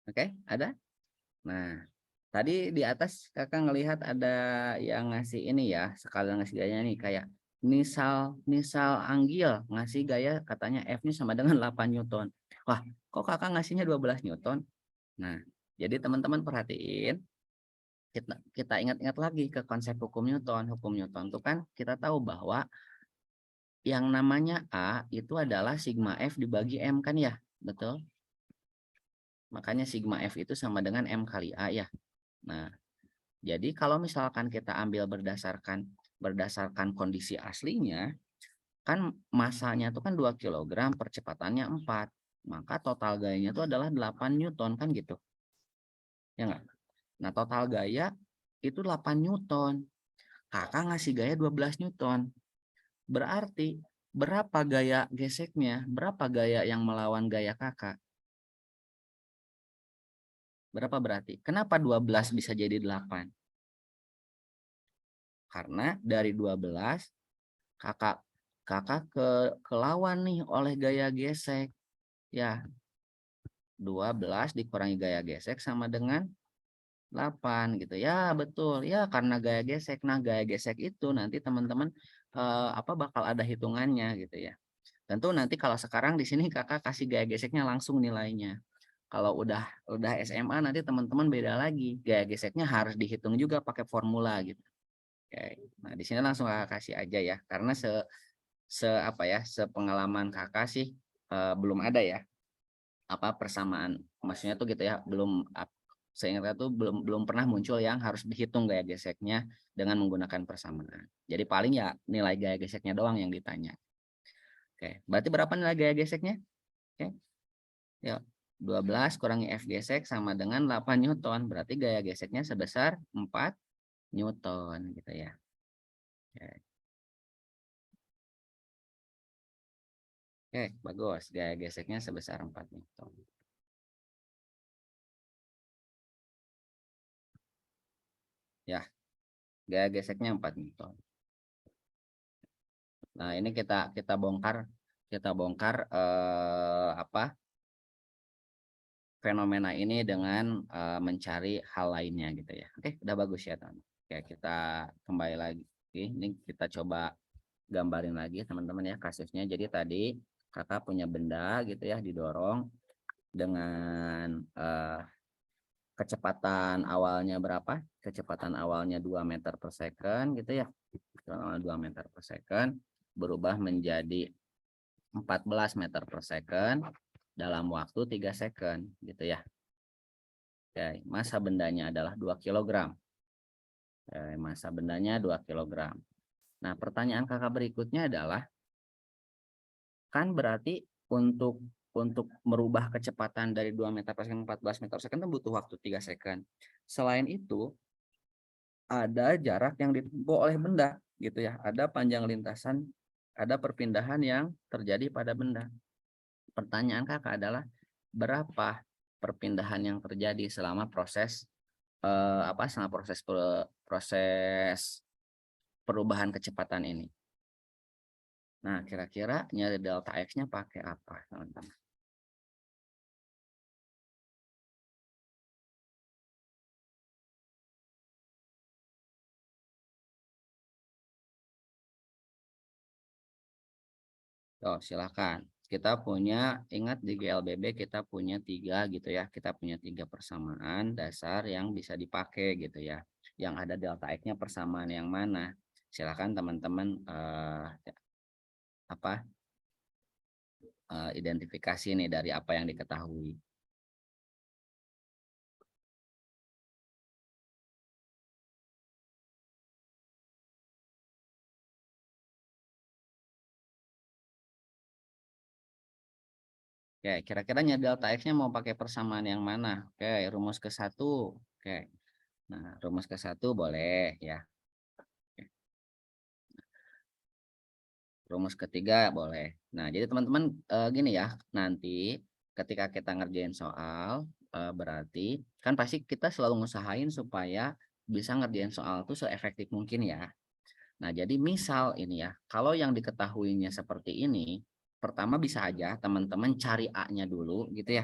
Oke, ada? Nah, tadi di atas kakak ngelihat ada yang ngasih ini ya, sekalian ngasih gayanya nih kayak Nisal Anggil ngasih gaya katanya F-nya sama dengan 8 Newton. Wah, kok kakak ngasihnya 12 Newton? Nah, jadi teman-teman perhatiin, kita ingat-ingat lagi ke konsep hukum Newton. Hukum Newton itu kan kita tahu bahwa yang namanya A itu adalah sigma F dibagi M kan ya, betul? Makanya sigma F itu sama dengan M kali A ya. Nah, jadi kalau misalkan kita ambil berdasarkan kondisi aslinya, kan masanya itu kan 2 kg, percepatannya 4. Maka total gayanya itu adalah 8 Newton kan gitu. Ya enggak? Nah, total gaya itu 8 Newton. Kakak ngasih gaya 12 Newton. Berarti berapa gaya geseknya? Berapa gaya yang melawan gaya kakak? Berapa berarti? Kenapa 12 bisa jadi 8? Karena dari 12 kakak kakak kelawan nih oleh gaya gesek. Ya, 12 dikurangi gaya gesek sama dengan 8 gitu. Ya, betul. Ya, karena gaya gesek. Nah, gaya gesek itu nanti teman-teman bakal ada hitungannya gitu ya. Tentu nanti kalau sekarang di sini kakak kasih gaya geseknya langsung nilainya. Kalau udah SMA nanti teman-teman beda lagi. Gaya geseknya harus dihitung juga pakai formula gitu. Oke. Nah, di sini langsung kakak kasih aja ya. Karena sepengalaman kakak sih belum ada ya persamaan. Maksudnya tuh gitu ya, seingat tuh belum pernah muncul yang harus dihitung gaya geseknya dengan menggunakan persamaan. Jadi paling ya nilai gaya geseknya doang yang ditanya. Oke, berarti berapa nilai gaya geseknya? Oke. Ya, 12 kurangi F gesek sama dengan 8 Newton. Berarti gaya geseknya sebesar 4 Newton gitu ya. Oke, bagus. Gaya geseknya sebesar 4 Newton. Ya, gaya geseknya 4 Newton. Nah, ini kita bongkar fenomena ini dengan mencari hal lainnya gitu ya. Oke, udah bagus ya, teman. Oke, kita kembali lagi. Ini kita coba gambarin lagi teman-teman ya kasusnya. Jadi tadi kakak punya benda gitu ya didorong dengan kecepatan awalnya berapa? Kecepatan awalnya 2 meter per second gitu ya. Kecepatan awalnya 2 meter per second berubah menjadi 14 meter per second dalam waktu 3 second gitu ya. Oke, masa bendanya adalah 2 kg. Oke, masa bendanya 2 kg. Nah, pertanyaan kakak berikutnya adalah kan berarti untuk merubah kecepatan dari 2 meter per second 14 meter per second itu butuh waktu 3 second. Selain itu, ada jarak yang ditempuh oleh benda gitu ya. Ada panjang lintasan, ada perpindahan yang terjadi pada benda. Pertanyaan kakak adalah berapa perpindahan yang terjadi selama proses proses perubahan kecepatan ini. Nah, kira-kira nyari delta X-nya pakai apa, teman-teman? Oh, silakan. Kita punya, ingat di GLBB kita punya 3 gitu ya. Kita punya 3 persamaan dasar yang bisa dipakai gitu ya. Yang ada delta X-nya persamaan yang mana? Silakan teman-teman identifikasi nih dari apa yang diketahui. Oke, kira-kiranya delta X-nya mau pakai persamaan yang mana? Oke, rumus ke-1. Oke. Nah, rumus ke-1 boleh ya. Oke. Rumus ketiga boleh. Nah, jadi teman-teman gini ya, nanti ketika kita ngerjain soal berarti kan pasti kita selalu ngusahain supaya bisa ngerjain soal itu seefektif mungkin ya. Nah, jadi misal ini ya, kalau yang diketahuinya seperti ini, pertama bisa aja teman-teman cari A-nya dulu gitu ya.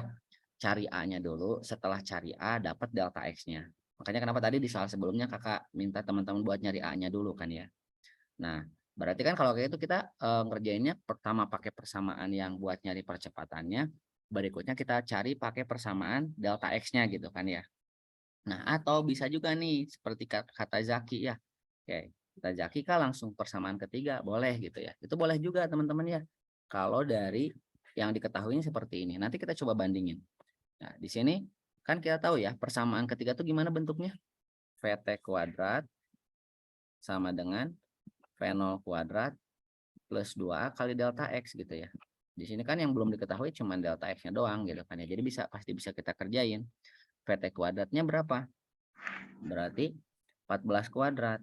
Cari A-nya dulu, setelah cari A dapat delta X-nya. Makanya kenapa tadi di soal sebelumnya kakak minta teman-teman buat nyari A-nya dulu kan ya. Nah, berarti kan kalau kayak itu kita ngerjainnya pertama pakai persamaan yang buat nyari percepatannya, berikutnya kita cari pakai persamaan delta X-nya gitu kan ya. Nah, atau bisa juga nih seperti kata Zaki ya. Oke, kata Zaki kan langsung persamaan ketiga, boleh gitu ya. Itu boleh juga teman-teman ya. Kalau dari yang diketahui seperti ini. Nanti kita coba bandingin. Nah, di sini kan kita tahu ya, persamaan ketiga itu gimana bentuknya? VT kuadrat sama dengan V0 kuadrat plus 2 kali delta X gitu ya. Di sini kan yang belum diketahui cuma delta X-nya doang gitu kan ya. Jadi pasti bisa kita kerjain. VT kuadratnya berapa? Berarti 14 kuadrat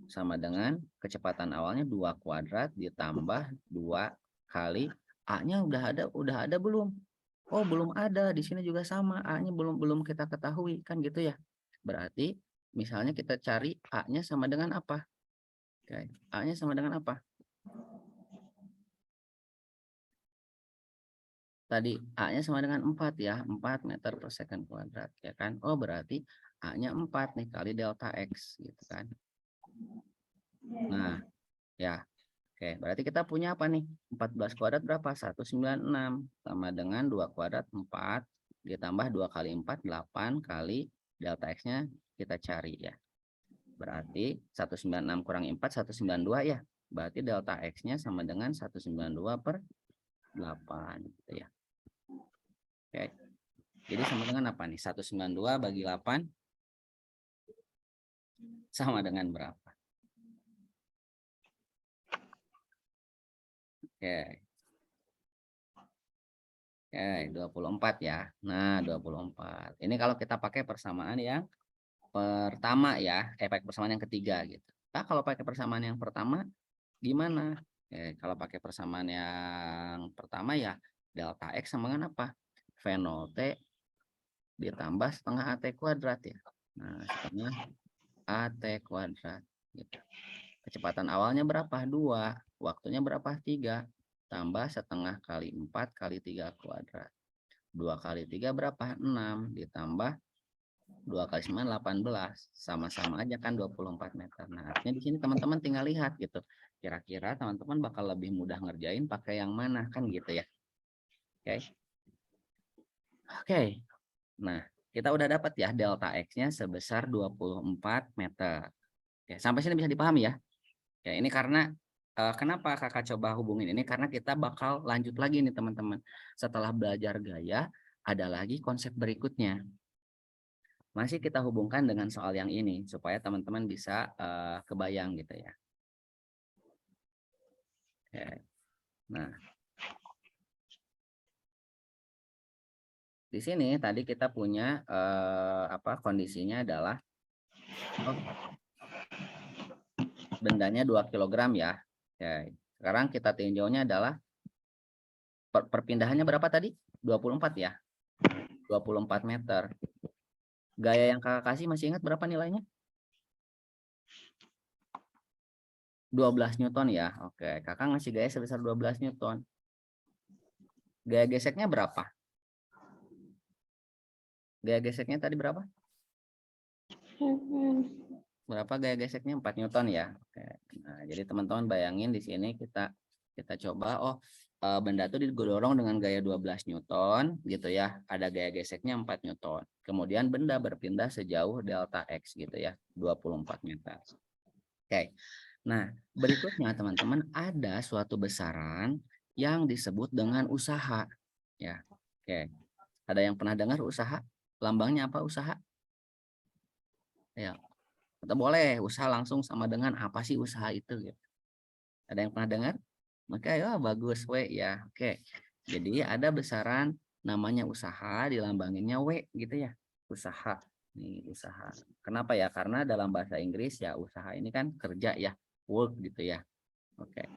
sama dengan kecepatan awalnya 2 kuadrat ditambah 2 kali A-nya udah ada belum? Oh, belum ada. Di sini juga sama, A-nya belum kita ketahui kan gitu ya. Berarti misalnya kita cari A-nya sama dengan apa? Oke, A-nya sama dengan apa? Tadi A-nya sama dengan 4 ya, 4 meter per second kuadrat ya kan. Oh, berarti A-nya 4 nih kali delta X gitu kan. Nah, ya. Oke, berarti kita punya apa nih? 14 kuadrat berapa? 196 sama dengan 2 kuadrat 4 ditambah 2 kali 4 8 kali delta X-nya kita cari ya. Berarti 196 kurang 4 192 ya. Berarti delta X-nya sama dengan 192 per 8 gitu ya. Oke. Jadi sama dengan apa nih? 192 bagi 8 sama dengan berapa? Oke. Oke, 24 ya. Nah, 24. Ini kalau kita pakai persamaan yang pertama ya, pakai persamaan yang ketiga gitu. Nah, kalau pakai persamaan yang pertama gimana? Kalau pakai persamaan yang pertama ya delta X sama dengan apa? V0T ditambah setengah AT kuadrat ya. Nah, setengah AT kuadrat gitu. Kecepatan awalnya berapa? 2. Waktunya berapa? 3. Tambah setengah kali 4 kali 3 kuadrat. 2 kali 3 berapa? 6. Ditambah 2 kali 9 18. Sama-sama aja kan 24 meter. Nah, artinya di sini teman-teman tinggal lihat gitu. Kira-kira teman-teman bakal lebih mudah ngerjain pakai yang mana kan gitu ya. Oke. Oke. Nah, kita udah dapat ya delta X-nya sebesar 24 meter. Oke, sampai sini bisa dipahami ya? Ya, ini karena kenapa kakak coba hubungin ini? Karena kita bakal lanjut lagi nih teman-teman. Setelah belajar gaya, ada lagi konsep berikutnya. Masih kita hubungkan dengan soal yang ini supaya teman-teman bisa kebayang gitu ya. Oke. Nah, di sini tadi kita punya kondisinya adalah bendanya 2 kg ya. Oke. Sekarang kita tinjaunya adalah perpindahannya berapa tadi? 24 ya. 24 meter. Gaya yang kakak kasih masih ingat berapa nilainya? 12 Newton ya. Oke, kakak ngasih gaya sebesar 12 Newton. Gaya geseknya berapa? Gaya geseknya tadi berapa? Berapa gaya geseknya? 4 Newton ya. Oke. Nah, jadi teman-teman bayangin di sini kita coba benda itu didorong dengan gaya 12 Newton gitu ya. Ada gaya geseknya 4 Newton. Kemudian benda berpindah sejauh delta X gitu ya, 24 meter. Oke. Nah, berikutnya teman-teman ada suatu besaran yang disebut dengan usaha. Ya. Oke. Ada yang pernah dengar usaha? Lambangnya apa usaha? Ya. Atau boleh usaha langsung sama dengan apa sih usaha itu gitu. Ada yang pernah dengar? Maka ya bagus we ya. Oke. Jadi ada besaran namanya usaha, dilambanginnya W gitu ya. Usaha. Nih, usaha. Kenapa ya? Karena dalam bahasa Inggris ya usaha ini kan kerja ya, work gitu ya. Oke.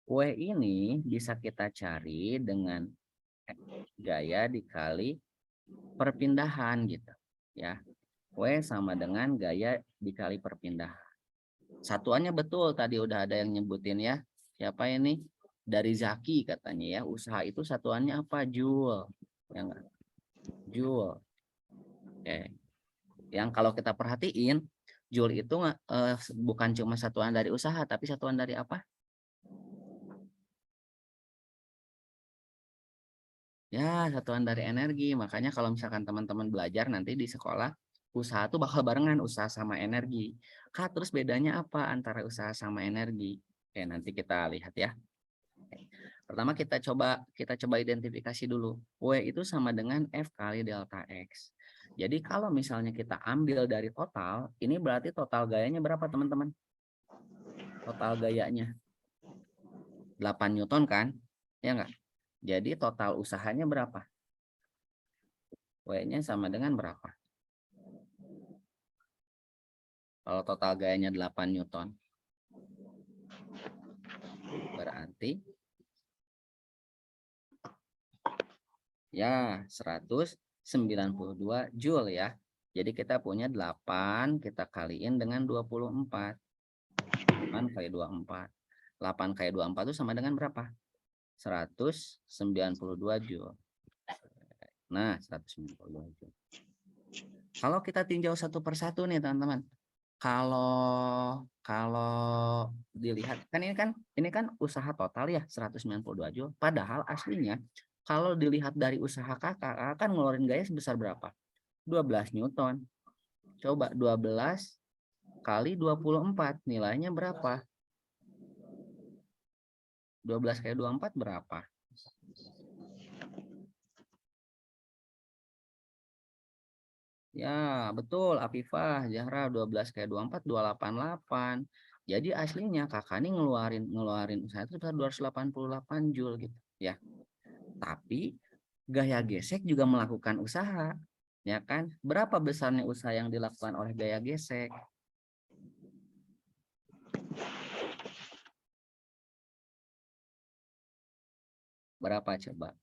W ini bisa kita cari dengan gaya dikali perpindahan gitu ya. W sama dengan gaya dikali perpindahan. Satuannya betul tadi udah ada yang nyebutin ya. Siapa ini? Dari Zaki katanya ya. Usaha itu satuannya apa? Joule. Ya enggak? Joule. Oke. Yang kalau kita perhatiin, Joule itu bukan cuma satuan dari usaha, tapi satuan dari apa? Ya, satuan dari energi. Makanya kalau misalkan teman-teman belajar nanti di sekolah, usaha tuh bakal barengan usaha sama energi. Kak, terus bedanya apa antara usaha sama energi? Oke, nanti kita lihat ya. Pertama kita coba identifikasi dulu. W itu sama dengan F kali delta X. Jadi kalau misalnya kita ambil dari total, ini berarti total gayanya berapa teman-teman? Total gayanya 8 Newton kan? Ya enggak? Jadi total usahanya berapa? W-nya sama dengan berapa? Kalau total gayanya 8 Newton. Berarti ya 192 Joule ya. Jadi kita punya 8 kita kaliin dengan 24. 8 kali 24. 8 kali 24 itu sama dengan berapa? 192 Joule. Nah, 192 Joule. Kalau kita tinjau satu persatu nih teman-teman. Kalau dilihat kan ini kan usaha total ya 192 Joule. Padahal aslinya kalau dilihat dari usaha kakak kan ngeluarin gaya sebesar berapa? 12 Newton. Coba 12 kali 24 nilainya berapa? 12 kali 24 berapa? Ya, betul Afifah, Zahra 12 kali 24 288. Jadi aslinya kakak ini ngeluarin usaha itu sebesar 288 Joule gitu ya. Tapi gaya gesek juga melakukan usaha, ya kan? Berapa besarnya usaha yang dilakukan oleh gaya gesek? Berapa coba?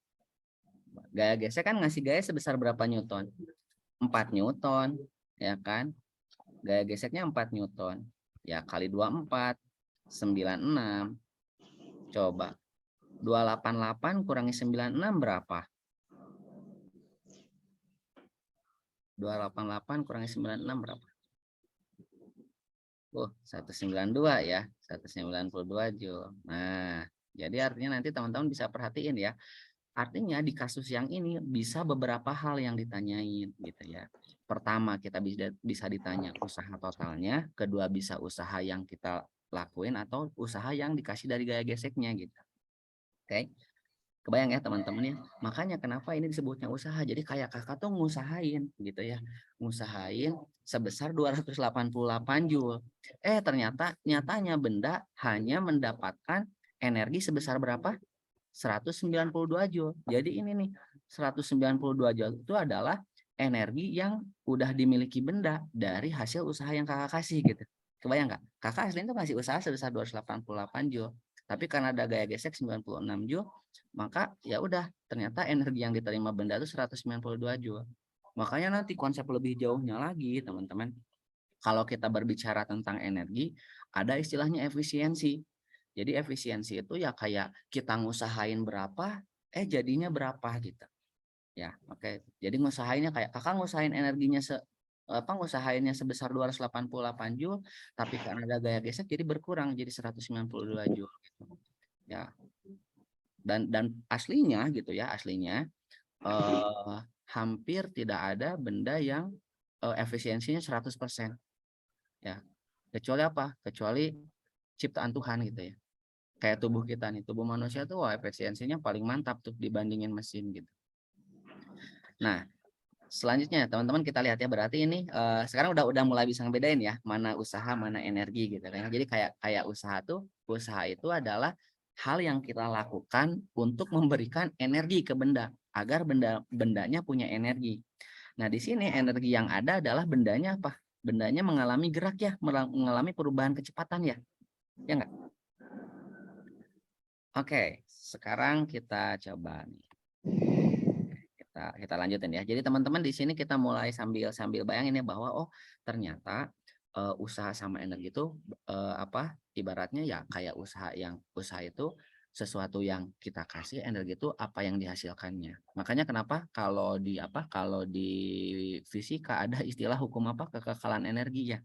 Gaya gesek kan ngasih gaya sebesar berapa Newton? 4 Newton, ya kan? Gaya geseknya 4 Newton. Ya, kali 24, 96. Coba. 288 kurangi 96 berapa? 288 kurangi 96 berapa? 192 ya. 192 Joule. Nah, jadi artinya nanti teman-teman bisa perhatiin ya. Artinya di kasus yang ini bisa beberapa hal yang ditanyain gitu ya. Pertama kita bisa ditanya usaha totalnya, kedua bisa usaha yang kita lakuin atau usaha yang dikasih dari gaya geseknya gitu. Oke. Kebayang ya teman-teman ya. Makanya kenapa ini disebutnya usaha. Jadi kayak kakak tuh ngusahain gitu ya. Ngusahain sebesar 288 Joule. Nyatanya benda hanya mendapatkan energi sebesar berapa? 192 Joule. Jadi ini nih 192 Joule itu adalah energi yang udah dimiliki benda dari hasil usaha yang kakak kasih gitu. Kebayang nggak? Kakak aslinya itu masih usaha sebesar 288 Joule. Tapi karena ada gaya gesek 96 Joule, maka ya udah ternyata energi yang diterima benda itu 192 Joule. Makanya nanti konsep lebih jauhnya lagi teman-teman. Kalau kita berbicara tentang energi, ada istilahnya efisiensi. Jadi efisiensi itu ya kayak kita ngusahain berapa, jadinya berapa gitu. Ya, oke. Jadi ngusahainnya kayak kakak ngusahain energinya ngusahainnya sebesar 288 Joule, tapi karena ada gaya gesek jadi berkurang jadi 192 Joule gitu. Ya. Dan aslinya gitu ya, aslinya hampir tidak ada benda yang efisiensinya 100%. Ya. Kecuali apa? Kecuali ciptaan Tuhan gitu ya. Kayak tubuh kita nih, tubuh manusia tuh wah efisiensinya paling mantap tuh dibandingin mesin gitu. Nah, selanjutnya teman-teman kita lihat ya, berarti ini sekarang udah mulai bisa ngebedain ya mana usaha mana energi gitu kan. Jadi kayak usaha itu adalah hal yang kita lakukan untuk memberikan energi ke benda agar bendanya punya energi. Nah, di sini energi yang ada adalah bendanya apa? Bendanya mengalami gerak ya, mengalami perubahan kecepatan ya. Ya enggak? Oke, sekarang kita coba nih. Kita lanjutin ya. Jadi teman-teman di sini kita mulai sambil bayangin ya bahwa oh ternyata usaha sama energi itu ibaratnya ya kayak usaha itu sesuatu yang kita kasih, energi itu apa yang dihasilkannya. Makanya kenapa kalau di fisika ada istilah hukum kekekalan energi ya.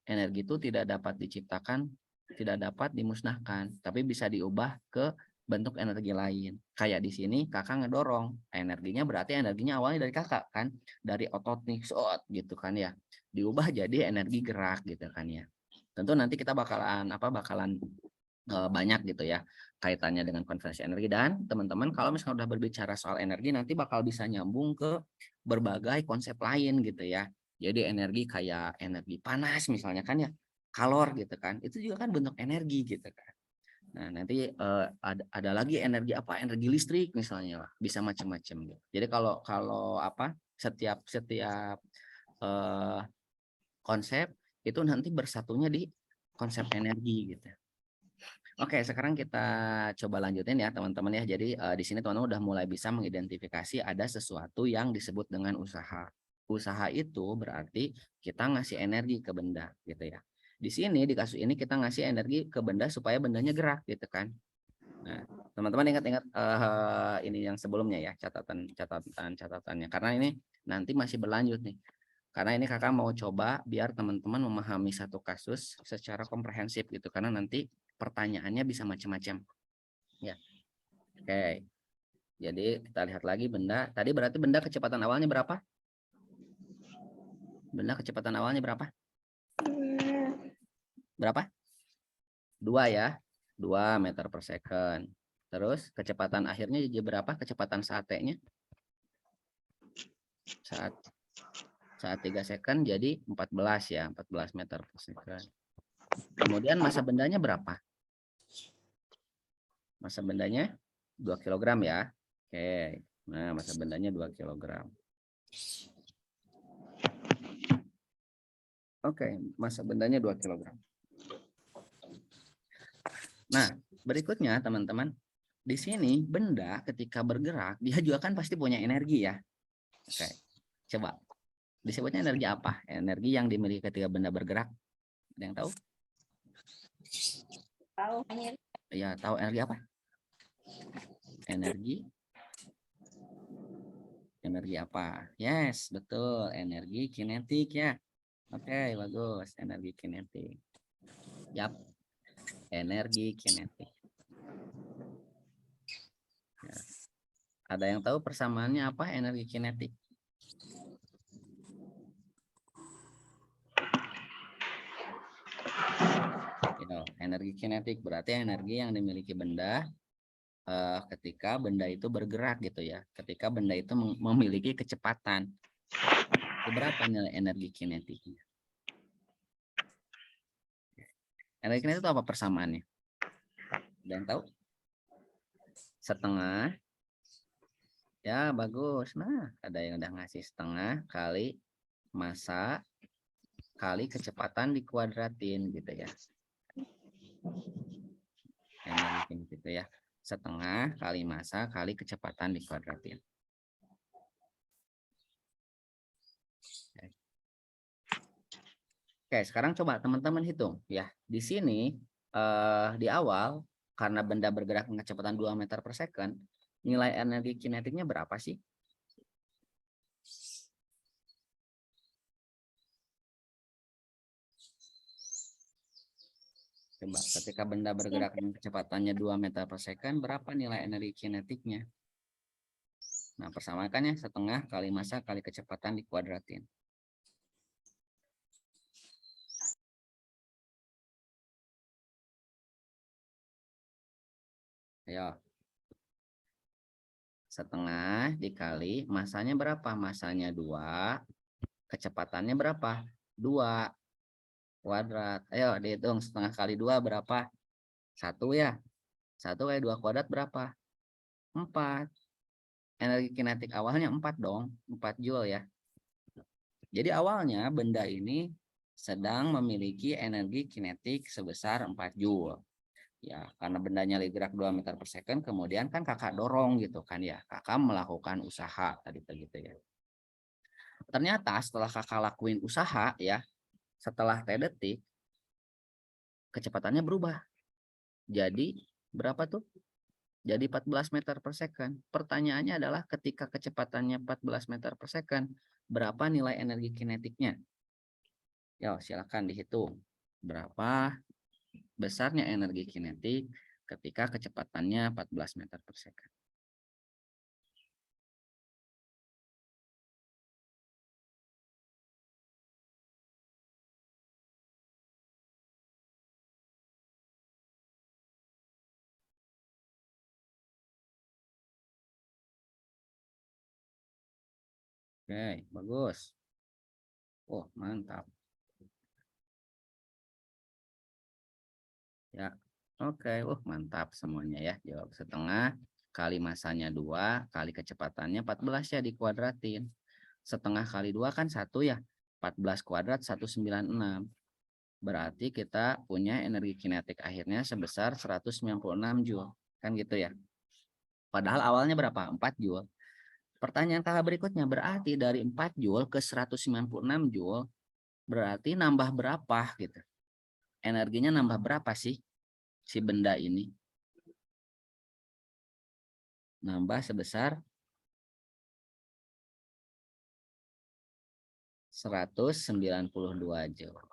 Energi itu tidak dapat diciptakan, tidak dapat dimusnahkan, tapi bisa diubah ke bentuk energi lain. Kayak di sini kakak ngedorong, energinya berarti energinya awalnya dari kakak kan, dari otot nih, gitu kan ya, diubah jadi energi gerak gitu kan ya. Tentu nanti kita bakalan banyak gitu ya kaitannya dengan konversi energi, dan teman-teman kalau misalnya udah berbicara soal energi nanti bakal bisa nyambung ke berbagai konsep lain gitu ya. Jadi energi kayak energi panas misalnya kan ya, kalor gitu kan, itu juga kan bentuk energi gitu kan. Nah nanti ada lagi energi energi listrik misalnya, bisa macam-macam gitu. Jadi kalau setiap konsep itu nanti bersatunya di konsep energi gitu. Oke, sekarang kita coba lanjutin ya teman-teman ya. Jadi di sini teman-teman udah mulai bisa mengidentifikasi ada sesuatu yang disebut dengan usaha. Usaha itu berarti kita ngasih energi ke benda gitu ya. Di sini di kasus ini kita ngasih energi ke benda supaya bendanya gerak gitu kan. Nah, teman-teman ingat-ingat ini yang sebelumnya ya, catatannya, karena ini nanti masih berlanjut nih. Karena ini kakak mau coba biar teman-teman memahami satu kasus secara komprehensif gitu, karena nanti pertanyaannya bisa macam-macam. Ya, oke. Jadi kita lihat lagi benda. Tadi berarti benda kecepatan awalnya berapa? Benda kecepatan awalnya berapa? Berapa? 2 ya. 2 meter per second. Terus kecepatan akhirnya jadi berapa? Kecepatan saat T-nya? Saat 3 second jadi 14 ya, 14 meter per second. Kemudian massa bendanya berapa? Massa bendanya 2 kg ya. Oke. Nah, massa bendanya 2 kg. Oke, massa bendanya 2 kg. Nah, berikutnya teman-teman, di sini benda ketika bergerak dia juga kan pasti punya energi ya. Oke. Coba disebutnya energi apa? Energi yang dimiliki ketika benda bergerak. Ada yang tahu? Tahu. Ya, tahu energi apa? Energi apa? Yes, betul. Energi kinetik ya. Oke, bagus. Energi kinetik. Yap. Energi kinetik. Ya. Ada yang tahu persamaannya apa energi kinetik? Ya, energi kinetik berarti energi yang dimiliki benda ketika benda itu bergerak gitu ya. Ketika benda itu memiliki kecepatan. Berapa nilai energi kinetiknya? Energi kinetik itu apa persamaannya? Ada yang tahu? Setengah. Ya, bagus. Nah, ada yang udah ngasih setengah kali massa kali kecepatan dikuadratin gitu ya. Energi kinetik itu ya. Setengah kali massa kali kecepatan dikuadratin. Oke, sekarang coba teman-teman hitung ya. Di sini di awal karena benda bergerak dengan kecepatan 2 meter per second, nilai energi kinetiknya berapa sih? Coba, ketika benda bergerak dengan kecepatannya 2 meter per second, berapa nilai energi kinetiknya? Nah, persamakannya setengah kali massa kali kecepatan dikuadratin. Ayo. Setengah dikali massanya berapa? Massanya 2, kecepatannya berapa? 2 kuadrat. Ayo dihitung, setengah kali 2 berapa? 1 ya. 1 kali 2 kuadrat berapa? 4. Energi kinetik awalnya 4 dong, 4 Joule ya. Jadi awalnya benda ini sedang memiliki energi kinetik sebesar 4 Joule. Ya, karena bendanya bergerak 2 meter per second, kemudian kan kakak dorong gitu kan ya. Kakak melakukan usaha tadi gitu ya. Ternyata setelah kakak lakuin usaha ya, setelah T detik, kecepatannya berubah. Jadi berapa tuh? Jadi 14 meter per second. Pertanyaannya adalah ketika kecepatannya 14 meter per second, berapa nilai energi kinetiknya? Yo, silakan dihitung. Berapa besarnya energi kinetik ketika kecepatannya 14 meter per second. Oke, bagus. Oh, mantap. Ya, oke. Mantap semuanya ya. Jawab setengah kali masanya 2 kali kecepatannya 14 ya dikuadratin. Setengah kali 2 kan 1 ya. 14 kuadrat 196. Berarti kita punya energi kinetik akhirnya sebesar 196 Joule. Kan gitu ya. Padahal awalnya berapa? 4 Joule. Pertanyaan kakak berikutnya, berarti dari 4 Joule ke 196 Joule, berarti nambah berapa gitu. Energinya nambah berapa sih si benda ini? Nambah sebesar 192 Joule.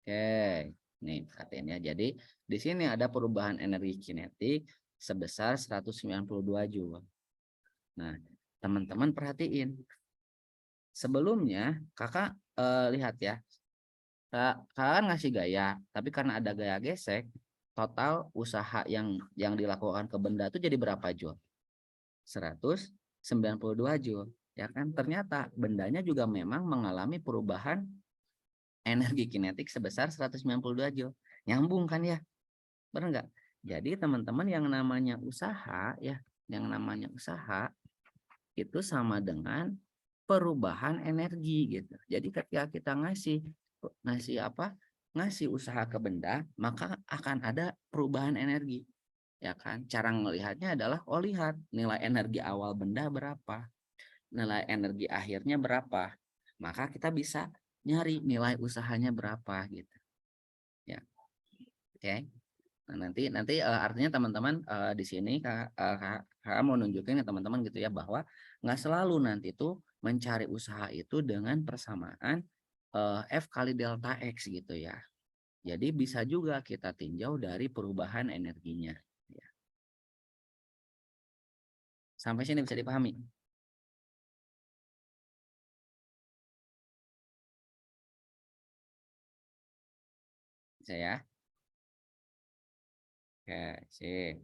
Oke, nih perhatiin ya. Jadi di sini ada perubahan energi kinetik sebesar 192 Joule. Nah, teman-teman perhatiin. Sebelumnya kakak lihat ya, kakak kan ngasih gaya, tapi karena ada gaya gesek, total usaha yang dilakukan ke benda itu jadi berapa Joule? 192 Joule. Ya kan? Ternyata bendanya juga memang mengalami perubahan energi kinetik sebesar 192 Joule. Nyambung kan ya? Benar nggak? Jadi teman-teman yang namanya usaha ya, yang namanya usaha itu sama dengan perubahan energi gitu. Jadi ketika kita ngasih apa? Ngasih usaha ke benda, maka akan ada perubahan energi. Ya kan? Cara melihatnya adalah lihat nilai energi awal benda berapa, nilai energi akhirnya berapa. Maka kita bisa nyari nilai usahanya berapa gitu. Ya. Oke. Nah, nanti artinya teman-teman di sini kakak mau nunjukin ke teman-teman gitu ya bahwa nggak selalu nanti tuh mencari usaha itu dengan persamaan F kali delta X gitu ya. Jadi bisa juga kita tinjau dari perubahan energinya. Ya. Sampai sini bisa dipahami? Bisa ya? Oke, sip.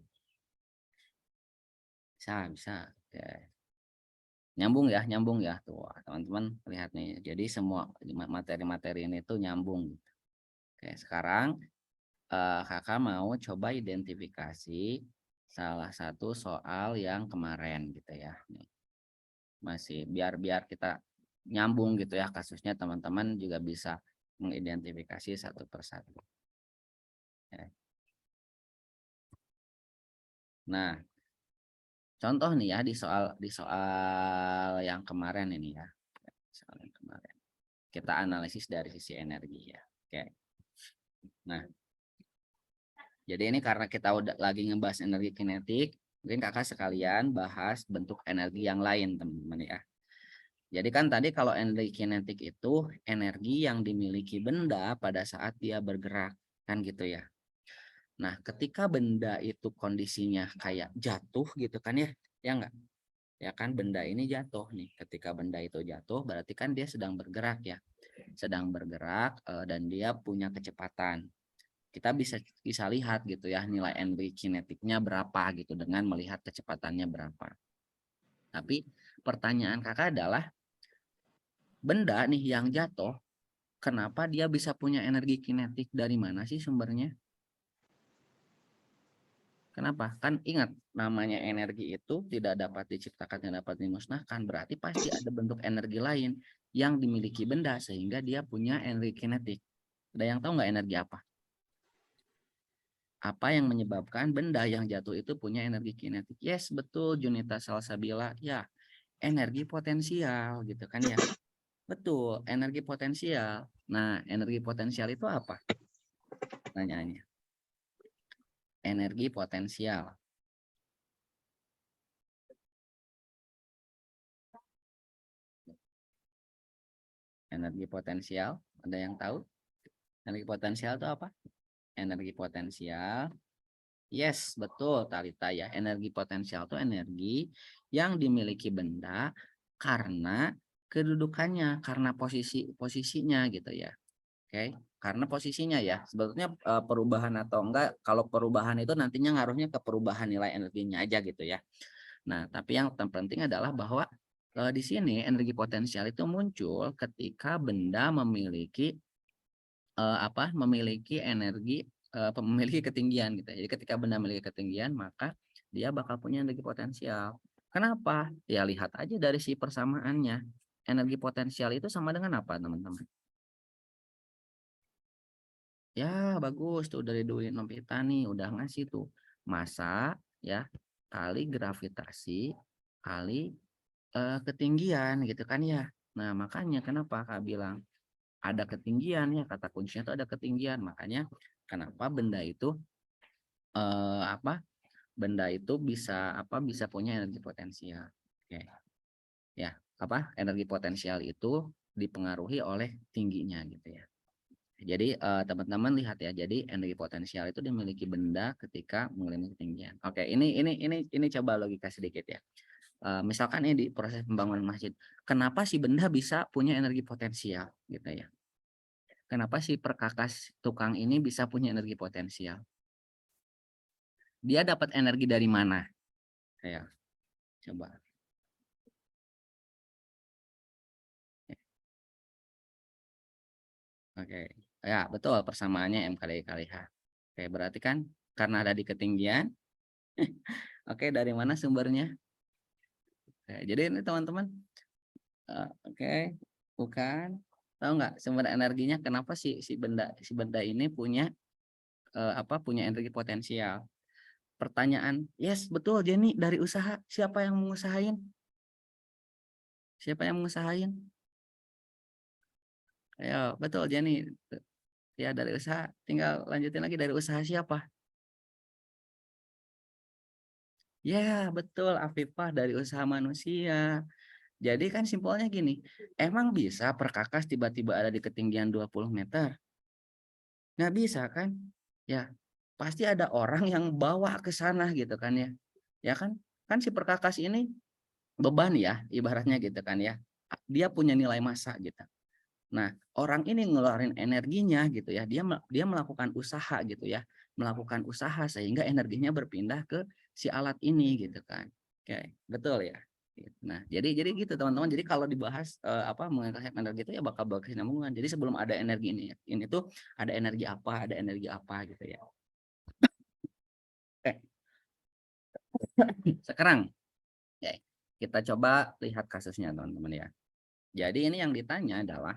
Bisa. Oke. Nyambung ya tuh teman-teman lihat nih. Jadi semua materi-materi ini tuh nyambung. Oke, sekarang kakak mau coba identifikasi salah satu soal yang kemarin gitu ya. Nih, masih biar kita nyambung gitu ya kasusnya, teman-teman juga bisa mengidentifikasi satu persatu. Ya. Nah, contoh nih ya di soal yang kemarin ini ya. Soal yang kemarin. Kita analisis dari sisi energi ya. Oke. Nah, jadi ini karena kita udah lagi ngebahas energi kinetik, mungkin kakak sekalian bahas bentuk energi yang lain teman-teman ya. Jadi kan tadi kalau energi kinetik itu energi yang dimiliki benda pada saat dia bergerak, kan gitu ya. Nah, ketika benda itu kondisinya kayak jatuh gitu kan ya enggak? Ya kan benda ini jatuh nih. Ketika benda itu jatuh berarti kan dia sedang bergerak ya. Sedang bergerak dan dia punya kecepatan. Kita bisa lihat gitu ya nilai energi kinetiknya berapa gitu dengan melihat kecepatannya berapa. Tapi pertanyaan kakak adalah benda nih yang jatuh, kenapa dia bisa punya energi kinetik, dari mana sih sumbernya? Kenapa? Kan ingat, namanya energi itu tidak dapat diciptakan, tidak dapat dimusnahkan. Berarti pasti ada bentuk energi lain yang dimiliki benda sehingga dia punya energi kinetik. Ada yang tahu nggak energi apa? Apa yang menyebabkan benda yang jatuh itu punya energi kinetik? Yes, betul, Junita Salsabila. Ya, energi potensial gitu kan ya. Betul, energi potensial. Nah, energi potensial itu apa? Pertanyaannya. Energi potensial. Energi potensial, ada yang tahu? Energi potensial itu apa? Energi potensial. Yes, betul Talita ya. Energi potensial itu energi yang dimiliki benda karena kedudukannya, karena posisinya gitu ya. Oke, karena posisinya ya. Sebetulnya perubahan atau enggak, kalau perubahan itu nantinya ngaruhnya ke perubahan nilai energinya aja gitu ya. Nah, tapi yang terpenting adalah bahwa di sini energi potensial itu muncul ketika benda memiliki memiliki energi memiliki ketinggian gitu ya. Jadi ketika benda memiliki ketinggian maka dia bakal punya energi potensial. Kenapa? Ya lihat aja dari si persamaannya. Energi potensial itu sama dengan apa, teman-teman? Ya, bagus tuh dari Dwi Novita nih udah ngasih tuh massa ya kali gravitasi kali ketinggian gitu kan ya. Nah, makanya kenapa Kak bilang ada ketinggian ya, kata kuncinya itu ada ketinggian. Makanya kenapa benda itu eh, apa? Benda itu bisa punya energi potensial. Oke. Ya, energi potensial itu dipengaruhi oleh tingginya gitu ya. Jadi teman-teman lihat ya. Jadi energi potensial itu dimiliki benda ketika mengalami ketinggian. Oke, ini coba logika sedikit ya. Misalkan ini di proses pembangunan masjid, kenapa si benda bisa punya energi potensial gitu ya? Kenapa si perkakas tukang ini bisa punya energi potensial? Dia dapat energi dari mana? Ya, coba. Oke, ya betul persamaannya M kali kali H. Oke, berarti kan karena ada di ketinggian. Oke, dari mana sumbernya? Oke, jadi ini teman-teman, oke, bukan, tahu nggak sumber energinya? Kenapa si benda ini punya punya energi potensial? Pertanyaan, yes betul Jenny, dari usaha. Siapa yang mengusahain? Siapa yang mengusahain? Ayo, betul Jenny. Ya dari usaha. Tinggal lanjutin lagi, dari usaha siapa? Ya betul Afifah, dari usaha manusia. Jadi kan simpelnya gini, emang bisa perkakas tiba-tiba ada di ketinggian 20 meter? Nggak bisa kan? Ya pasti ada orang yang bawa ke sana gitu kan ya. Ya kan? Kan si perkakas ini beban ya ibaratnya gitu kan ya. Dia punya nilai massa gitu. Nah, orang ini ngeluarin energinya gitu ya. Dia melakukan usaha gitu ya. Melakukan usaha sehingga energinya berpindah ke si alat ini gitu kan. Oke, betul ya. Nah, jadi gitu teman-teman. Jadi kalau dibahas mengenai konsep energi itu ya bakal berkesinambungan. Jadi sebelum ada energi ini tuh ada energi apa gitu ya. Oke, sekarang ya, kita coba lihat kasusnya teman-teman ya. Jadi ini yang ditanya adalah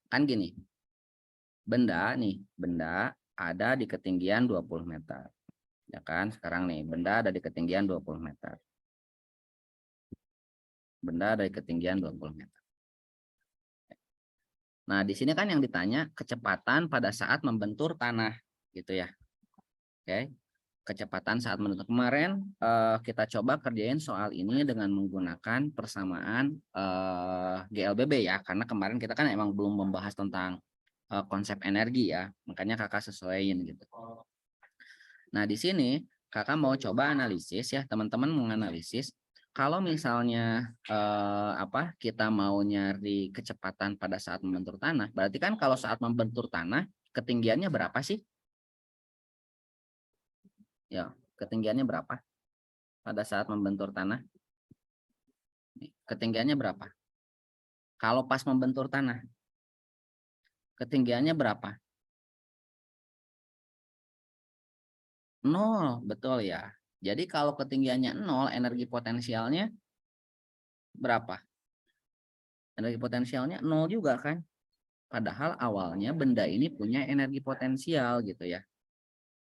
kan gini, benda ada di ketinggian 20 meter. Ya kan? Sekarang nih, benda ada di ketinggian 20 meter. Benda ada di ketinggian 20 meter. Nah, di sini kan yang ditanya kecepatan pada saat membentur tanah, gitu ya. Oke. Kecepatan saat membentur. Kemarin kita coba kerjain soal ini dengan menggunakan persamaan GLBB ya, karena kemarin kita kan emang belum membahas tentang konsep energi ya, makanya kakak sesuaiin gitu. Nah, di sini kakak mau coba analisis ya, teman-teman menganalisis kalau misalnya kita mau nyari kecepatan pada saat membentur tanah, berarti kan kalau saat membentur tanah ketinggiannya berapa sih? Ya, ketinggiannya berapa pada saat membentur tanah? Ketinggiannya berapa? Kalau pas membentur tanah, ketinggiannya berapa? 0, betul ya. Jadi kalau ketinggiannya 0, energi potensialnya berapa? Energi potensialnya 0 juga kan? Padahal awalnya benda ini punya energi potensial gitu ya.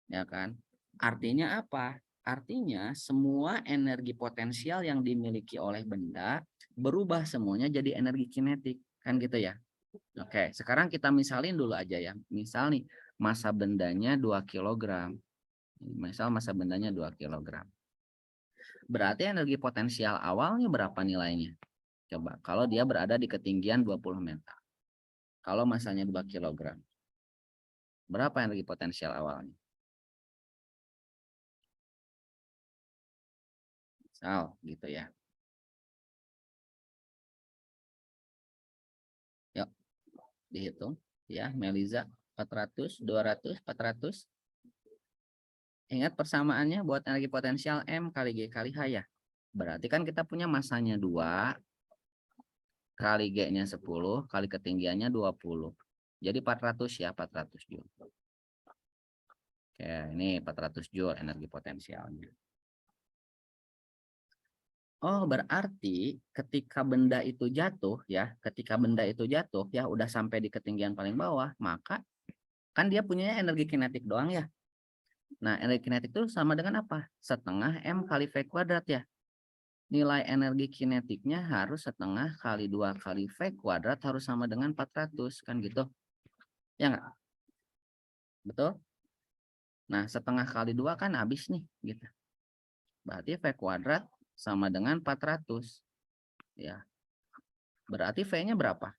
Ya kan? Artinya apa? Artinya semua energi potensial yang dimiliki oleh benda berubah semuanya jadi energi kinetik, kan gitu ya. Oke, sekarang kita misalin dulu aja ya. Misal nih, massa bendanya 2 kilogram. Misal massa bendanya 2 kilogram. Berarti energi potensial awalnya berapa nilainya? Coba, kalau dia berada di ketinggian 20 meter. Kalau massanya 2 kilogram. Berapa energi potensial awalnya? Misal gitu ya. Yuk, dihitung ya, Meliza. 400, 200, 400. Ingat persamaannya buat energi potensial M kali G kali H ya. Berarti kan kita punya masanya 2 kali G-nya 10 kali ketinggiannya 20. Jadi 400 ya, 400 Joule. Oke, ini 400 Joule energi potensialnya. Oh, berarti ketika benda itu jatuh ya, ketika benda itu jatuh ya udah sampai di ketinggian paling bawah, maka kan dia punya energi kinetik doang ya. Nah, energi kinetik itu sama dengan apa? Setengah M kali V kuadrat ya. Nilai energi kinetiknya harus setengah kali 2 kali V kuadrat harus sama dengan 400 kan gitu. Ya enggak? Betul? Nah, setengah kali 2 kan habis nih gitu. Berarti V kuadrat sama dengan 400. Ya. Berarti V-nya berapa?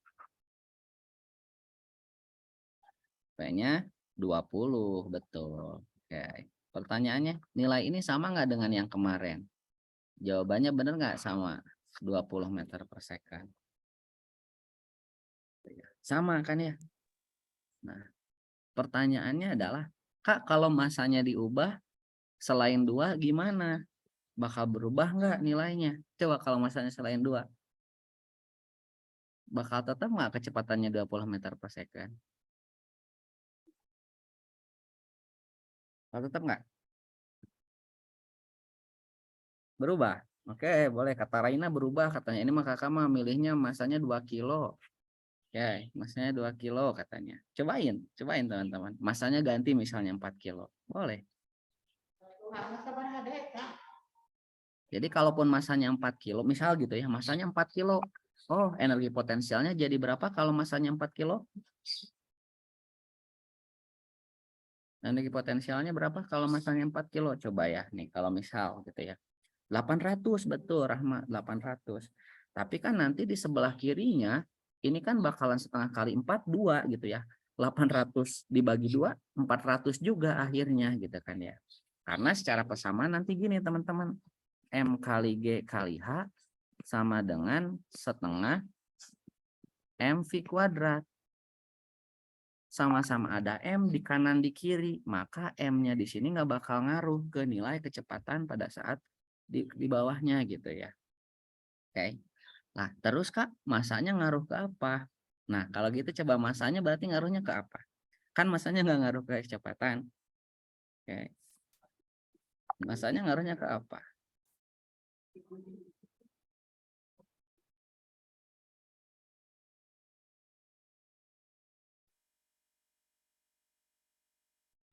V-nya 20, betul. Oke. Pertanyaannya, nilai ini sama nggak dengan yang kemarin? Jawabannya benar nggak? Sama. 20 meter per second. Sama kan ya? Nah, pertanyaannya adalah, Kak, kalau masanya diubah selain 2 gimana? Bakal berubah nggak nilainya? Coba kalau masanya selain 2. Bakal tetap nggak kecepatannya 20 meter per second? Bakal tetap nggak? Berubah. Oke, boleh. Kata Raina berubah. Katanya ini mah kakak mah milihnya masanya 2 kilo. Oke, masanya 2 kilo katanya. Cobain teman-teman. Masanya ganti misalnya 4 kilo. Boleh. Jadi kalaupun masanya 4 kilo, misal gitu ya, masanya 4 kilo. Oh, energi potensialnya jadi berapa kalau masanya 4 kilo? Energi potensialnya berapa kalau masanya 4 kilo? Coba ya, nih kalau misal gitu ya. 800, betul Rahma, 800. Tapi kan nanti di sebelah kirinya, ini kan bakalan setengah kali 4, 2 gitu ya. 800 dibagi 2, 400 juga akhirnya gitu kan ya. Karena secara persamaan nanti gini teman-teman. M kali G kali H sama dengan setengah MV kuadrat. Sama-sama ada M di kanan di kiri, maka M-nya di sini nggak bakal ngaruh ke nilai kecepatan pada saat di bawahnya gitu ya. Oke. Nah, terus Kak, masanya ngaruh ke apa? Nah, kalau gitu coba masanya berarti ngaruhnya ke apa? Kan masanya nggak ngaruh ke kecepatan. Oke. Masanya ngaruhnya ke apa?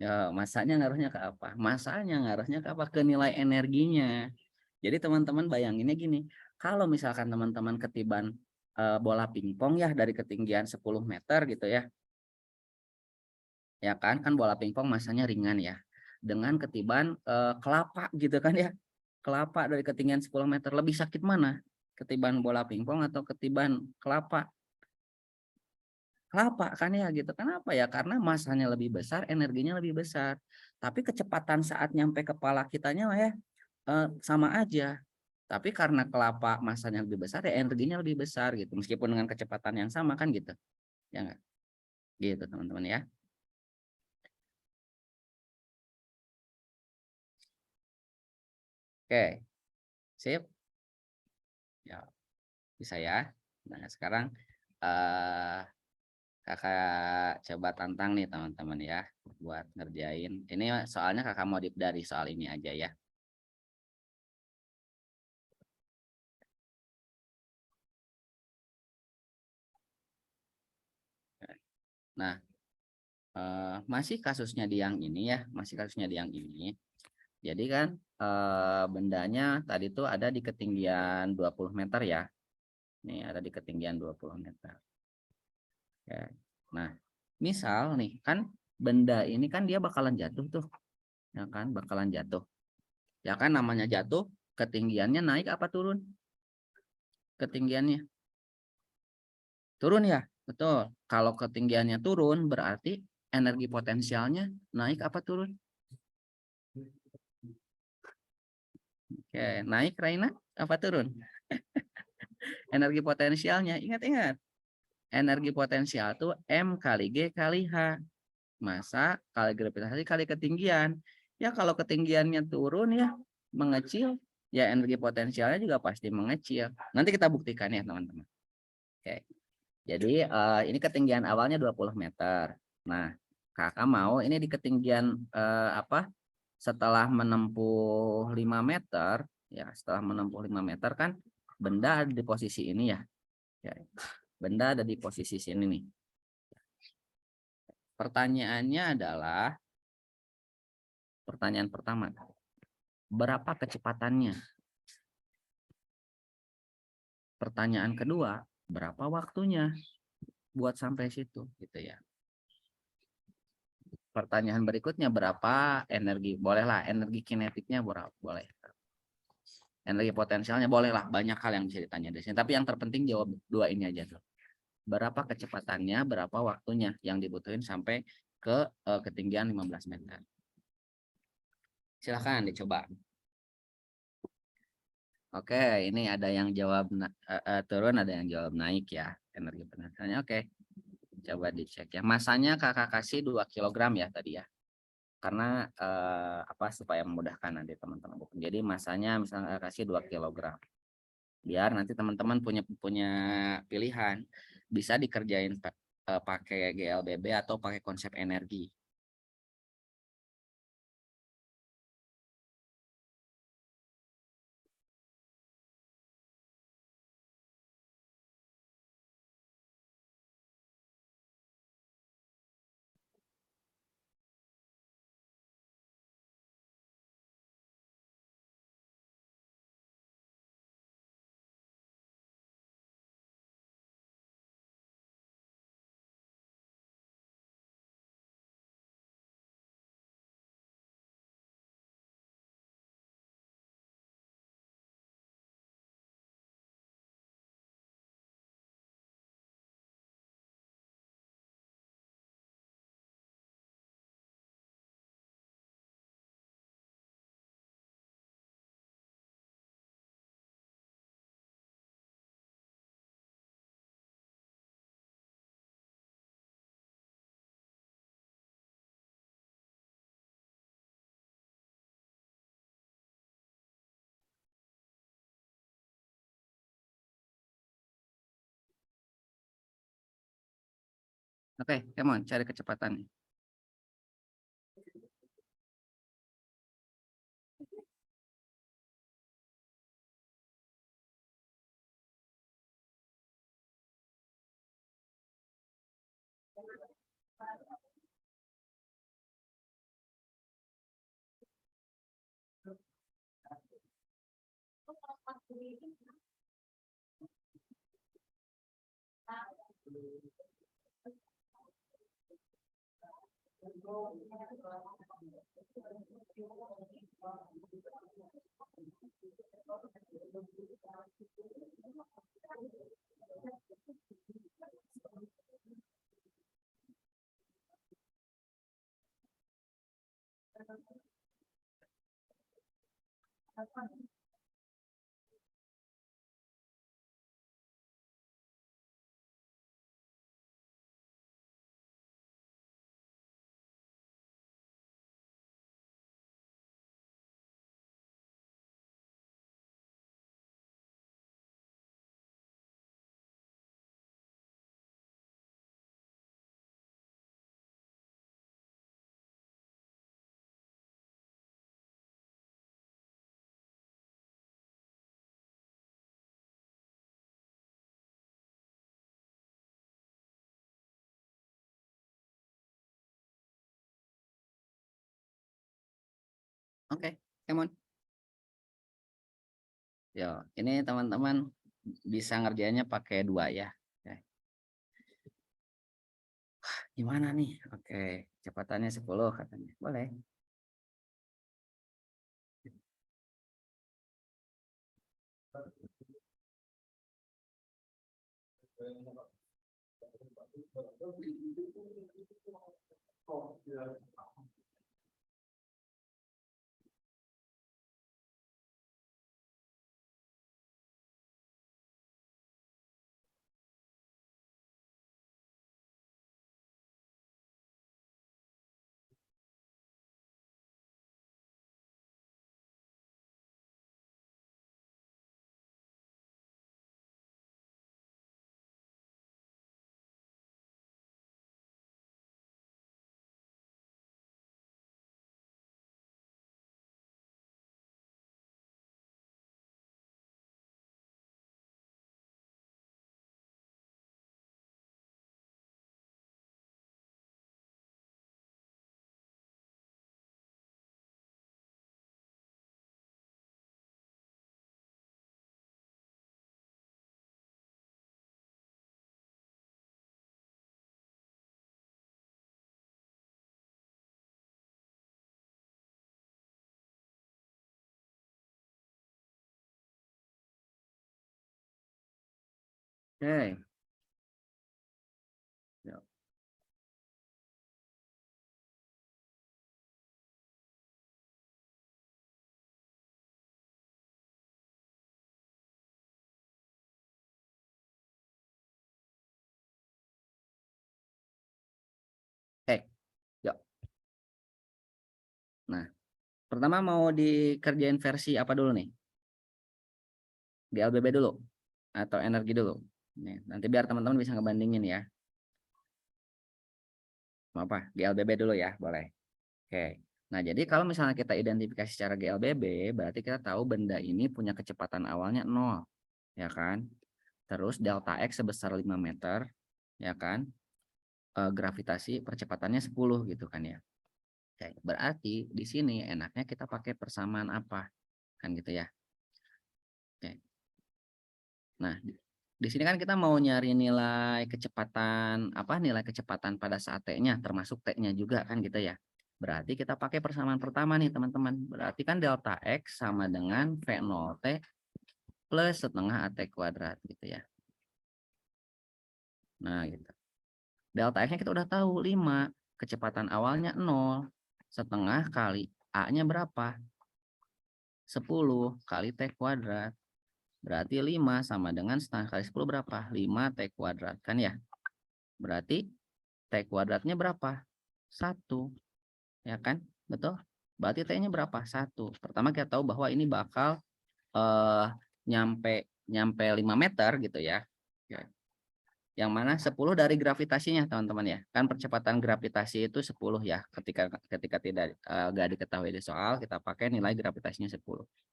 Ya, masanya ngaruhnya ke apa? Masanya ngaruhnya ke apa? Ke nilai energinya. Jadi teman-teman bayanginnya gini, kalau misalkan teman-teman ketiban bola pingpong ya dari ketinggian 10 meter gitu ya. Ya kan bola pingpong masanya ringan ya. Dengan ketiban kelapa gitu kan ya. Kelapa dari ketinggian 10 meter lebih sakit mana? Ketiban bola pingpong atau ketiban kelapa? Kelapa kan ya gitu. Kenapa ya? Karena masanya lebih besar, energinya lebih besar. Tapi kecepatan saat nyampe kepala kitanya ya sama aja. Tapi karena kelapa masanya lebih besar ya energinya lebih besar gitu. Meskipun dengan kecepatan yang sama kan gitu. Ya enggak? Gitu teman-teman ya. Oke, sip. Ya, bisa ya. Nah, sekarang eh Kakak coba tantang nih teman-teman ya buat ngerjain. Ini soalnya kakak modif dari soal ini aja ya. Nah, masih kasusnya di yang ini ya, masih kasusnya di yang ini. Jadi kan bendanya tadi tuh ada di ketinggian 20 meter ya. Nih ada di ketinggian 20 meter. Oke. Nah, misal nih kan benda ini kan dia bakalan jatuh tuh. Ya kan, bakalan jatuh. Ya kan namanya jatuh, ketinggiannya naik apa turun? Ketinggiannya turun ya, betul. Kalau ketinggiannya turun berarti energi potensialnya naik apa turun? Oke, naik Raina apa turun? Energi potensialnya, ingat-ingat. Energi potensial tuh M kali G kali H. Massa kali gravitasi kali ketinggian. Ya kalau ketinggiannya turun ya mengecil, ya energi potensialnya juga pasti mengecil. Nanti kita buktikan ya teman-teman. Oke. Jadi ini ketinggian awalnya 20 meter. Nah, kakak mau ini di ketinggian apa? Setelah menempuh 5 meter, ya setelah menempuh 5 meter kan benda ada di posisi ini ya. Ya, benda ada di posisi sini nih. Pertanyaannya adalah pertanyaan pertama, berapa kecepatannya? Pertanyaan kedua, berapa waktunya buat sampai situ gitu ya. Pertanyaan berikutnya, berapa energi? Bolehlah energi kinetiknya berapa? Boleh. Energi potensialnya bolehlah, banyak hal yang bisa ditanya di sini. Tapi yang terpenting jawab dua ini aja tuh. Berapa kecepatannya, berapa waktunya yang dibutuhin sampai ke ketinggian 15 meter. Silahkan dicoba. Oke, ini ada yang jawab turun, ada yang jawab naik ya. Energi potensialnya oke. Coba dicek ya. Masanya kakak kasih 2 kilogram ya tadi ya. Karena apa supaya memudahkan nanti teman-teman. Jadi masanya misalnya kakak kasih 2 kilogram. Biar nanti teman-teman punya punya pilihan. Bisa dikerjain pakai GLBB atau pakai konsep energi. Oke, come on, cari kecepatannya. Oke, come on. Yo, ini teman-teman bisa ngerjainnya pakai 2 ya. Oke. Gimana nih? Oke, kecepatannya 10 katanya. Boleh. Oke. Yo. Oke, yuk. Nah, pertama mau dikerjain versi apa dulu nih? GLBB dulu atau energi dulu? Nih, nanti biar teman-teman bisa ngebandingin ya. Mau apa? GLBB dulu ya, boleh. Oke. Nah, jadi kalau misalnya kita identifikasi secara GLBB, berarti kita tahu benda ini punya kecepatan awalnya 0, ya kan? Terus delta X sebesar 5 meter, ya kan? Gravitasi percepatannya 10 gitu kan ya. Oke, berarti di sini enaknya kita pakai persamaan apa? Kan gitu ya. Oke. Nah, di sini kan kita mau nyari nilai kecepatan apa? Nilai kecepatan pada saat T-nya termasuk T-nya juga kan gitu ya. Berarti kita pakai persamaan pertama nih teman-teman. Berarti kan delta X sama dengan V0T plus setengah AT kuadrat gitu ya. Nah gitu. Delta X-nya kita udah tahu 5. Kecepatan awalnya 0. Setengah kali A-nya berapa? 10 kali T kuadrat. Berarti 5 sama dengan setengah kali 10 berapa? 5 T kuadrat kan ya. Berarti T kuadratnya berapa? 1. Ya kan? Betul? Berarti T-nya berapa? 1. Pertama kita tahu bahwa ini bakal eh, nyampe 5 meter gitu ya. Yang mana 10 dari gravitasinya teman-teman ya. Kan percepatan gravitasi itu 10 ya. Ketika tidak nggak diketahui di soal, kita pakai nilai gravitasinya 10.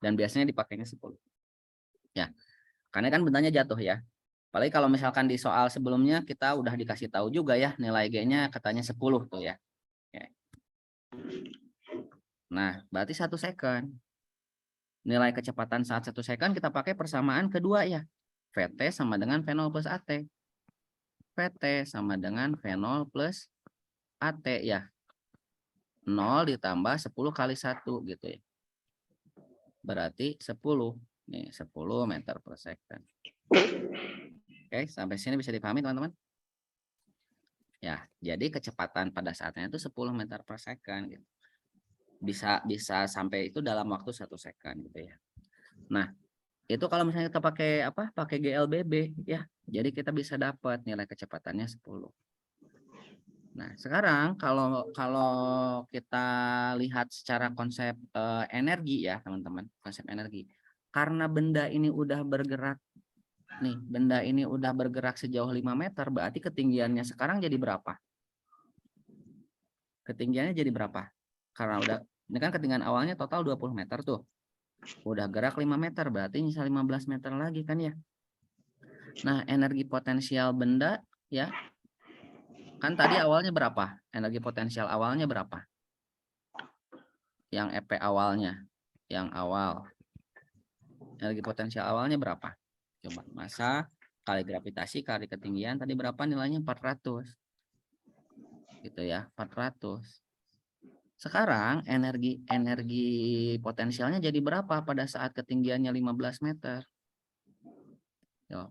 Dan biasanya dipakainya 10. Ya. Karena kan bendanya jatuh ya. Apalagi kalau misalkan di soal sebelumnya kita udah dikasih tahu juga ya nilai G-nya katanya 10 tuh ya. Oke. Nah, berarti 1 second. Nilai kecepatan saat 1 second kita pakai persamaan kedua ya. VT sama dengan V0 plus AT. VT sama dengan V0 plus AT ya. 0 ditambah 10 kali 1 gitu ya. Berarti 10. Nih, 10 meter per second. Oke, sampai sini bisa dipahami teman-teman? Ya, jadi kecepatan pada saatnya itu 10 meter per second gitu. Bisa sampai itu dalam waktu 1 second gitu ya. Nah, itu kalau misalnya kita pakai apa? Pakai GLBB ya. Jadi kita bisa dapat nilai kecepatannya 10. Nah, sekarang kalau kita lihat secara konsep energi ya, teman-teman, konsep energi. Karena benda ini udah bergerak nih, benda ini udah bergerak sejauh 5 meter, berarti ketinggiannya sekarang jadi berapa? Ketinggiannya jadi berapa? Karena udah ini kan ketinggian awalnya total 20 meter tuh. Udah gerak 5 meter, berarti nyisa 15 meter lagi kan ya. Nah, energi potensial benda ya. Kan tadi awalnya berapa? Energi potensial awalnya berapa? yang EP awalnya, yang awal. Energi potensial awalnya berapa? Coba massa kali gravitasi kali ketinggian tadi berapa nilainya? 400. Gitu ya, 400. Sekarang energi potensialnya jadi berapa pada saat ketinggiannya 15 meter? Yo,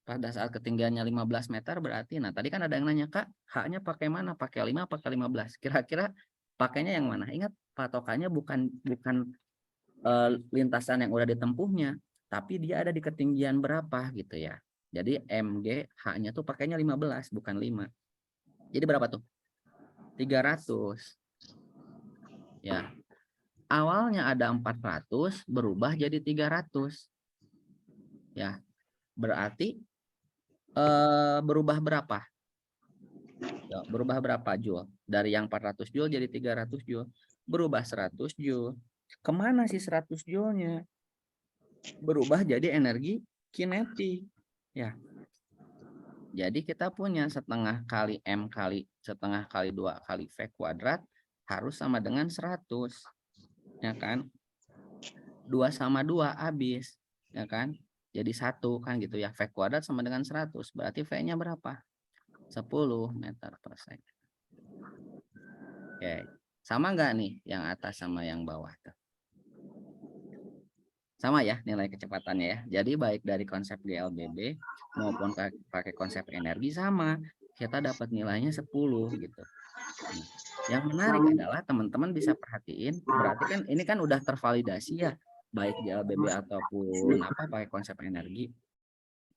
pada saat ketinggiannya 15 meter berarti, nah tadi kan ada yang nanya, Kak, H-nya pakai mana? Pakai 5 pakai 15? Kira-kira pakainya yang mana? Ingat, patokannya bukan lintasan yang udah ditempuhnya, tapi dia ada di ketinggian berapa gitu ya. Jadi MG H-nya tuh pakainya 15 bukan 5. Jadi berapa tuh? 300. Ya. Awalnya ada 400 berubah jadi 300. Ya. Berarti berubah berapa? Ya, berubah berapa joule? Dari yang 400 joule jadi 300 joule. Berubah 100 joule. Kemana sih 100 joule-nya? Berubah jadi energi kinetik. Ya. Jadi kita punya setengah kali M kali setengah kali 2 kali V kuadrat harus sama dengan 100. Ya kan? 2 sama 2 habis. Ya kan? Jadi 1 kan gitu ya. V kuadrat sama dengan 100. Berarti V-nya berapa? 10 meter per second. Oke. Sama nggak nih yang atas sama yang bawah tuh? Sama ya nilai kecepatannya ya. Jadi baik dari konsep GLBB maupun pakai konsep energi sama. Kita dapat nilainya 10 gitu. Nah, yang menarik adalah teman-teman bisa perhatiin, berarti kan ini kan udah tervalidasi ya, baik GLBB ataupun apa pakai konsep energi.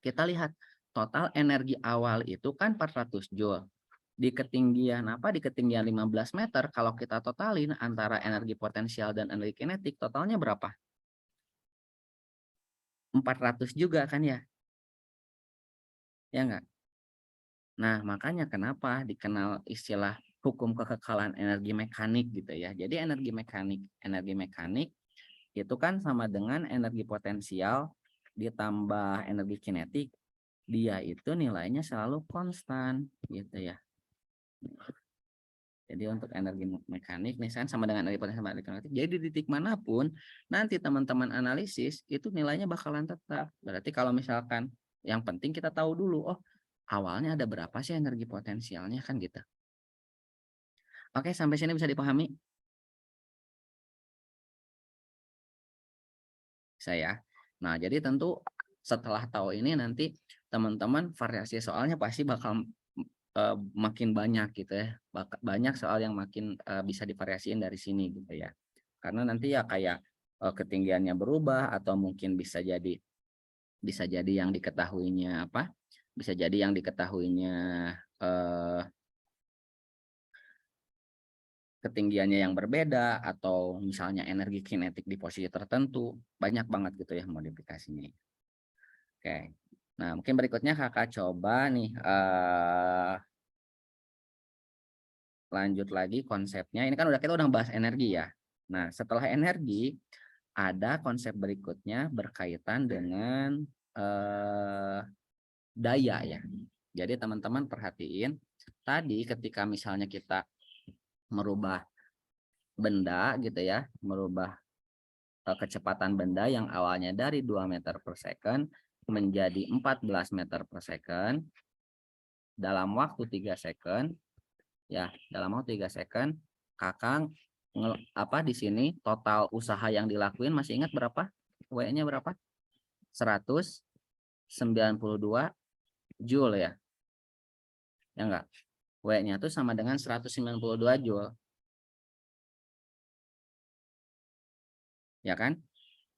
Kita lihat total energi awal itu kan 400 joule. Di ketinggian apa? Di ketinggian 15 meter kalau kita totalin antara energi potensial dan energi kinetik totalnya berapa? 400 juga kan ya? Ya enggak? Nah, makanya kenapa dikenal istilah hukum kekekalan energi mekanik gitu ya. Jadi energi mekanik itu kan sama dengan energi potensial ditambah energi kinetik, dia itu nilainya selalu konstan gitu ya. Jadi untuk energi mekanik misalnya sama dengan energi potensial sama energi kinetik. Jadi di titik manapun nanti teman-teman analisis itu nilainya bakalan tetap. Berarti kalau misalkan yang penting kita tahu dulu, oh awalnya ada berapa sih energi potensialnya kan gitu. Oke, sampai sini bisa dipahami? Saya. Nah, jadi tentu setelah tahu ini nanti teman-teman variasi soalnya pasti bakal makin banyak gitu ya. Banyak soal yang makin bisa divariasiin dari sini gitu ya. Karena nanti ya kayak ketinggiannya berubah atau mungkin bisa jadi yang diketahuinya apa? Bisa jadi yang diketahuinya ketinggiannya yang berbeda atau misalnya energi kinetik di posisi tertentu, banyak banget gitu ya modifikasinya. Oke. Nah, mungkin berikutnya Kakak coba nih lanjut lagi konsepnya. Ini kan kita udah bahas energi ya. Nah, setelah energi ada konsep berikutnya berkaitan dengan daya ya. Jadi teman-teman perhatiin tadi ketika misalnya kita merubah benda gitu ya, merubah kecepatan benda yang awalnya dari 2 meter per second menjadi 14 meter per second dalam waktu 3 second ya, dalam waktu 3 second Kakang apa di sini total usaha yang dilakuin masih ingat berapa? W-nya berapa? 192 joule ya. Ya enggak? W-nya itu sama dengan 192 joule. Ya kan?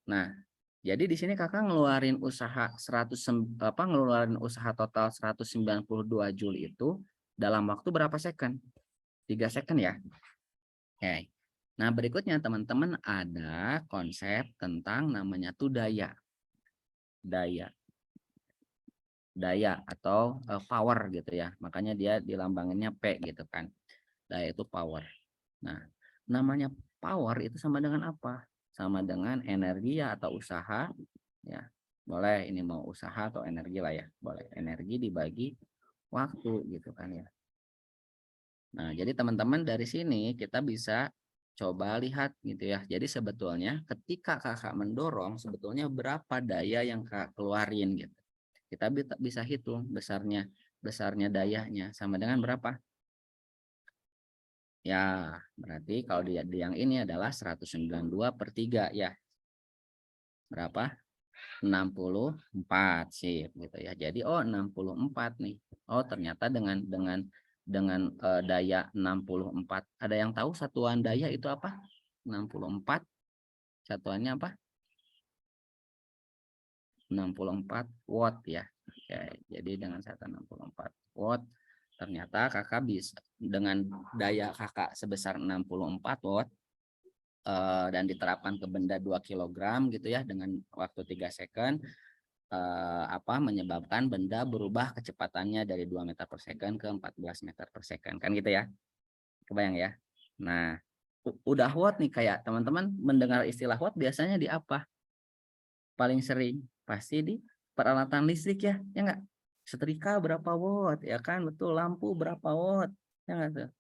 Nah, jadi di sini Kakak ngeluarin usaha ngeluarin usaha total 192 joule itu dalam waktu berapa second? 3 second ya. Oke. Nah, berikutnya teman-teman ada konsep tentang namanya tuh daya. Daya atau power gitu ya. Makanya dia dilambanginnya P gitu kan. Daya itu power. Nah, namanya power itu sama dengan apa? Sama dengan energi ya atau usaha ya. Boleh ini mau usaha atau energi lah ya. Boleh energi dibagi waktu gitu kan ya. Nah, jadi teman-teman dari sini kita bisa Coba lihat gitu ya. Jadi sebetulnya ketika kakak mendorong, sebetulnya berapa daya yang kakak keluarin gitu. Kita bisa hitung besarnya dayanya sama dengan berapa? Ya, berarti kalau di yang ini adalah 192/3 ya. Berapa? 64 sip gitu ya. Jadi 64 nih. Oh, ternyata dengan daya 64. Ada yang tahu satuan daya itu apa? 64 satuannya apa? 64 watt ya. Oke, jadi dengan 164 watt ternyata kakak bisa dengan daya kakak sebesar 64 watt dan diterapkan ke benda 2 kilogram gitu ya dengan waktu 3 second menyebabkan benda berubah kecepatannya dari 2 meter per second ke 14 meter per second kan gitu ya. Kebayang ya. Nah, udah watt nih, kayak teman-teman mendengar istilah watt biasanya di apa? Paling sering pasti di peralatan listrik ya enggak? Setrika berapa watt ya kan, betul. Lampu berapa watt ya enggak tuh?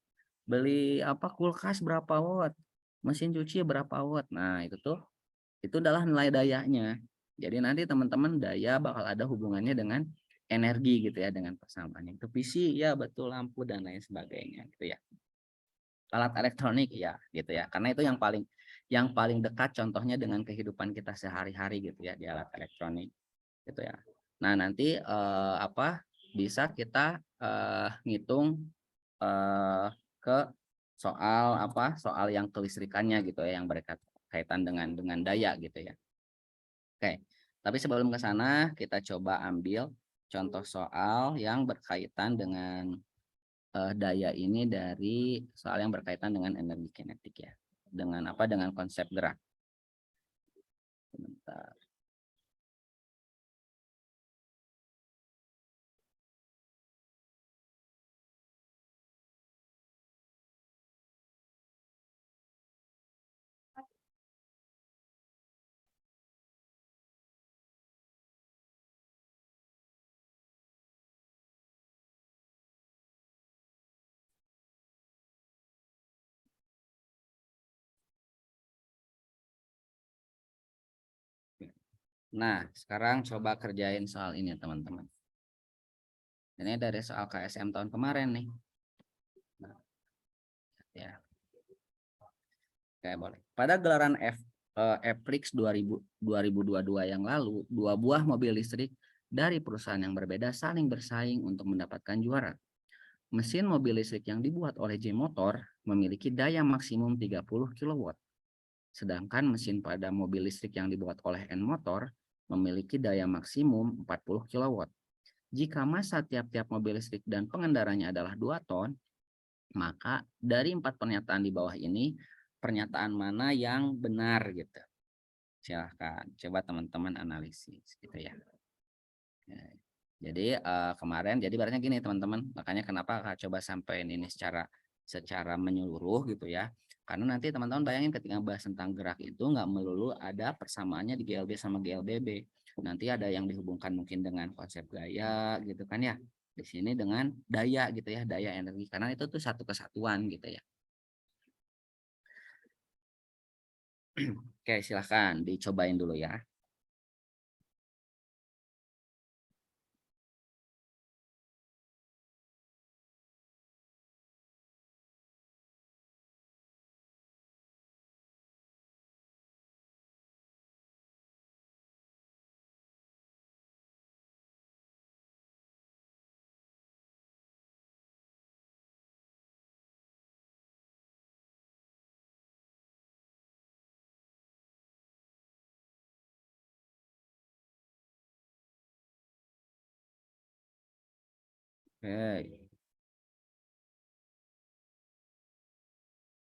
Beli kulkas berapa watt, mesin cuci berapa watt. Nah itu adalah nilai dayanya. Jadi nanti teman-teman daya bakal ada hubungannya dengan energi gitu ya, dengan persamaannya. Itu PC ya betul, lampu dan lain sebagainya gitu ya. Alat elektronik ya gitu ya, karena itu yang paling dekat contohnya dengan kehidupan kita sehari-hari gitu ya, di alat elektronik gitu ya. Nah nanti bisa kita ngitung eh, ke soal yang kelistrikannya gitu ya, yang berkaitan dengan daya gitu ya. Oke, tapi sebelum ke sana kita coba ambil contoh soal yang berkaitan dengan daya ini dari soal yang berkaitan dengan energi kinetik ya. Dengan konsep gerak. Sebentar. Nah, sekarang coba kerjain soal ini teman-teman. Ini dari soal KSM tahun kemarin nih. Nah, ya. Oke, boleh. Pada gelaran Aprix 2022 yang lalu, 2 buah mobil listrik dari perusahaan yang berbeda saling bersaing untuk mendapatkan juara. Mesin mobil listrik yang dibuat oleh J Motor memiliki daya maksimum 30 kW. Sedangkan mesin pada mobil listrik yang dibuat oleh N Motor memiliki daya maksimum 40 kW. Jika massa tiap-tiap mobil listrik dan pengendaranya adalah 2 ton, maka dari 4 pernyataan di bawah ini, pernyataan mana yang benar gitu. Silahkan coba teman-teman analisis gitu ya. Jadi kemarin jadi berarti gini teman-teman, makanya kenapa coba sampaikan ini secara menyeluruh gitu ya. Karena nanti teman-teman bayangin ketika bahas tentang gerak itu nggak melulu ada persamaannya di GLB sama GLBB. Nanti ada yang dihubungkan mungkin dengan konsep gaya gitu kan ya. Di sini dengan daya gitu ya, daya energi, karena itu tuh satu kesatuan gitu ya. Oke, silahkan dicobain dulu ya. Oke.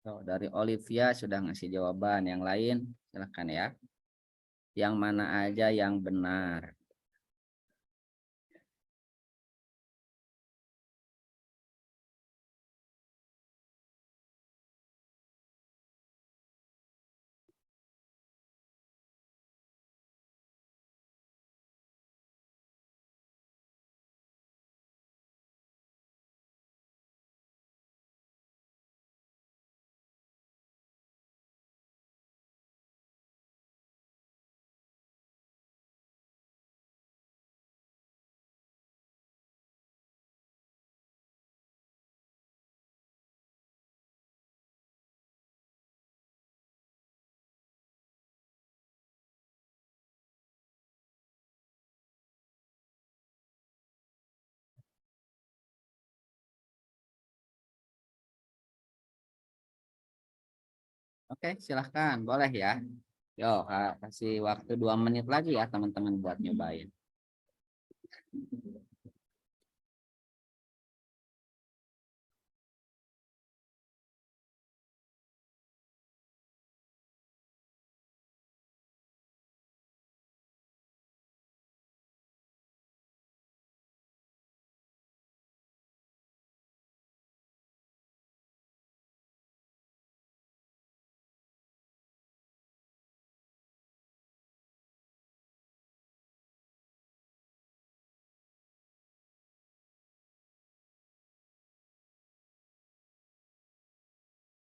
So, dari Olivia sudah ngasih jawaban. Yang lain silahkan ya. Yang mana aja yang benar. Oke, silahkan, boleh ya. Yo, kasih waktu 2 menit lagi ya teman-teman buat nyobain.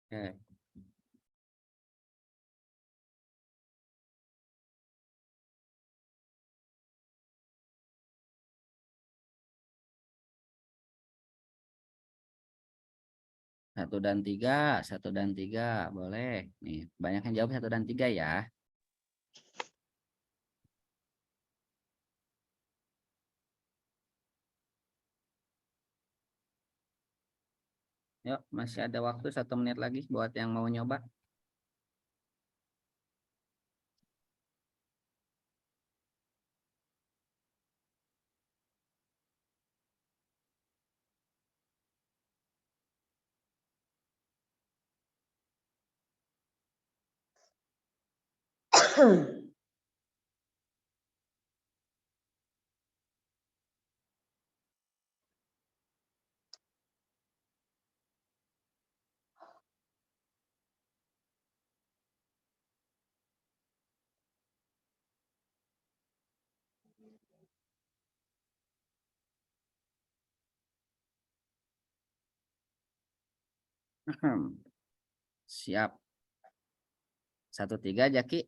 Oke. Satu dan tiga, boleh. Nih, banyak yang jawab 1 dan 3 ya. Yuk, masih ada waktu 1 menit lagi buat yang mau nyoba. Siap. 1 3, Jaki.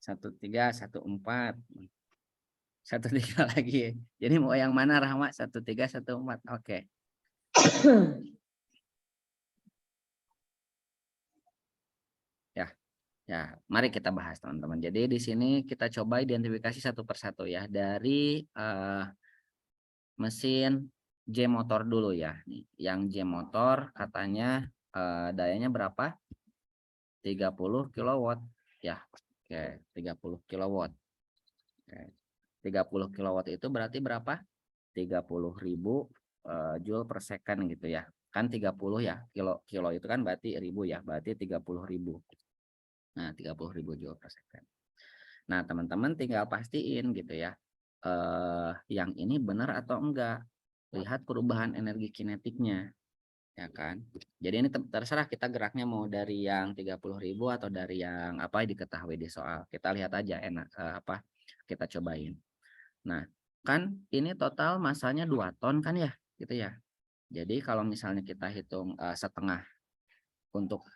1 3, 1 4. 1 3 lagi. Jadi mau yang mana, Rahma? 1 3, 1 4. Oke. Ya, ya. Mari kita bahas, teman-teman. Jadi di sini kita coba identifikasi satu persatu ya dari mesin J motor dulu ya. Nih, yang J motor katanya dayanya berapa? 30 kilowatt ya. Oke, 30 kilowatt. Oke. 30 kilowatt itu berarti berapa? 30.000 joule per second gitu ya. Kan 30 ya. Kilo itu kan berarti ribu ya. Berarti 30.000. Nah, 30.000 joule per second. Nah, teman-teman tinggal pastiin gitu ya. Yang ini benar atau enggak. Lihat perubahan energi kinetiknya. Ya kan, jadi ini terserah kita geraknya mau dari yang 30.000 atau dari yang apa diketahui di soal. Kita lihat aja enak apa kita cobain. Nah, kan ini total masanya 2 ton kan ya, gitu ya. Jadi kalau misalnya kita hitung setengah untuk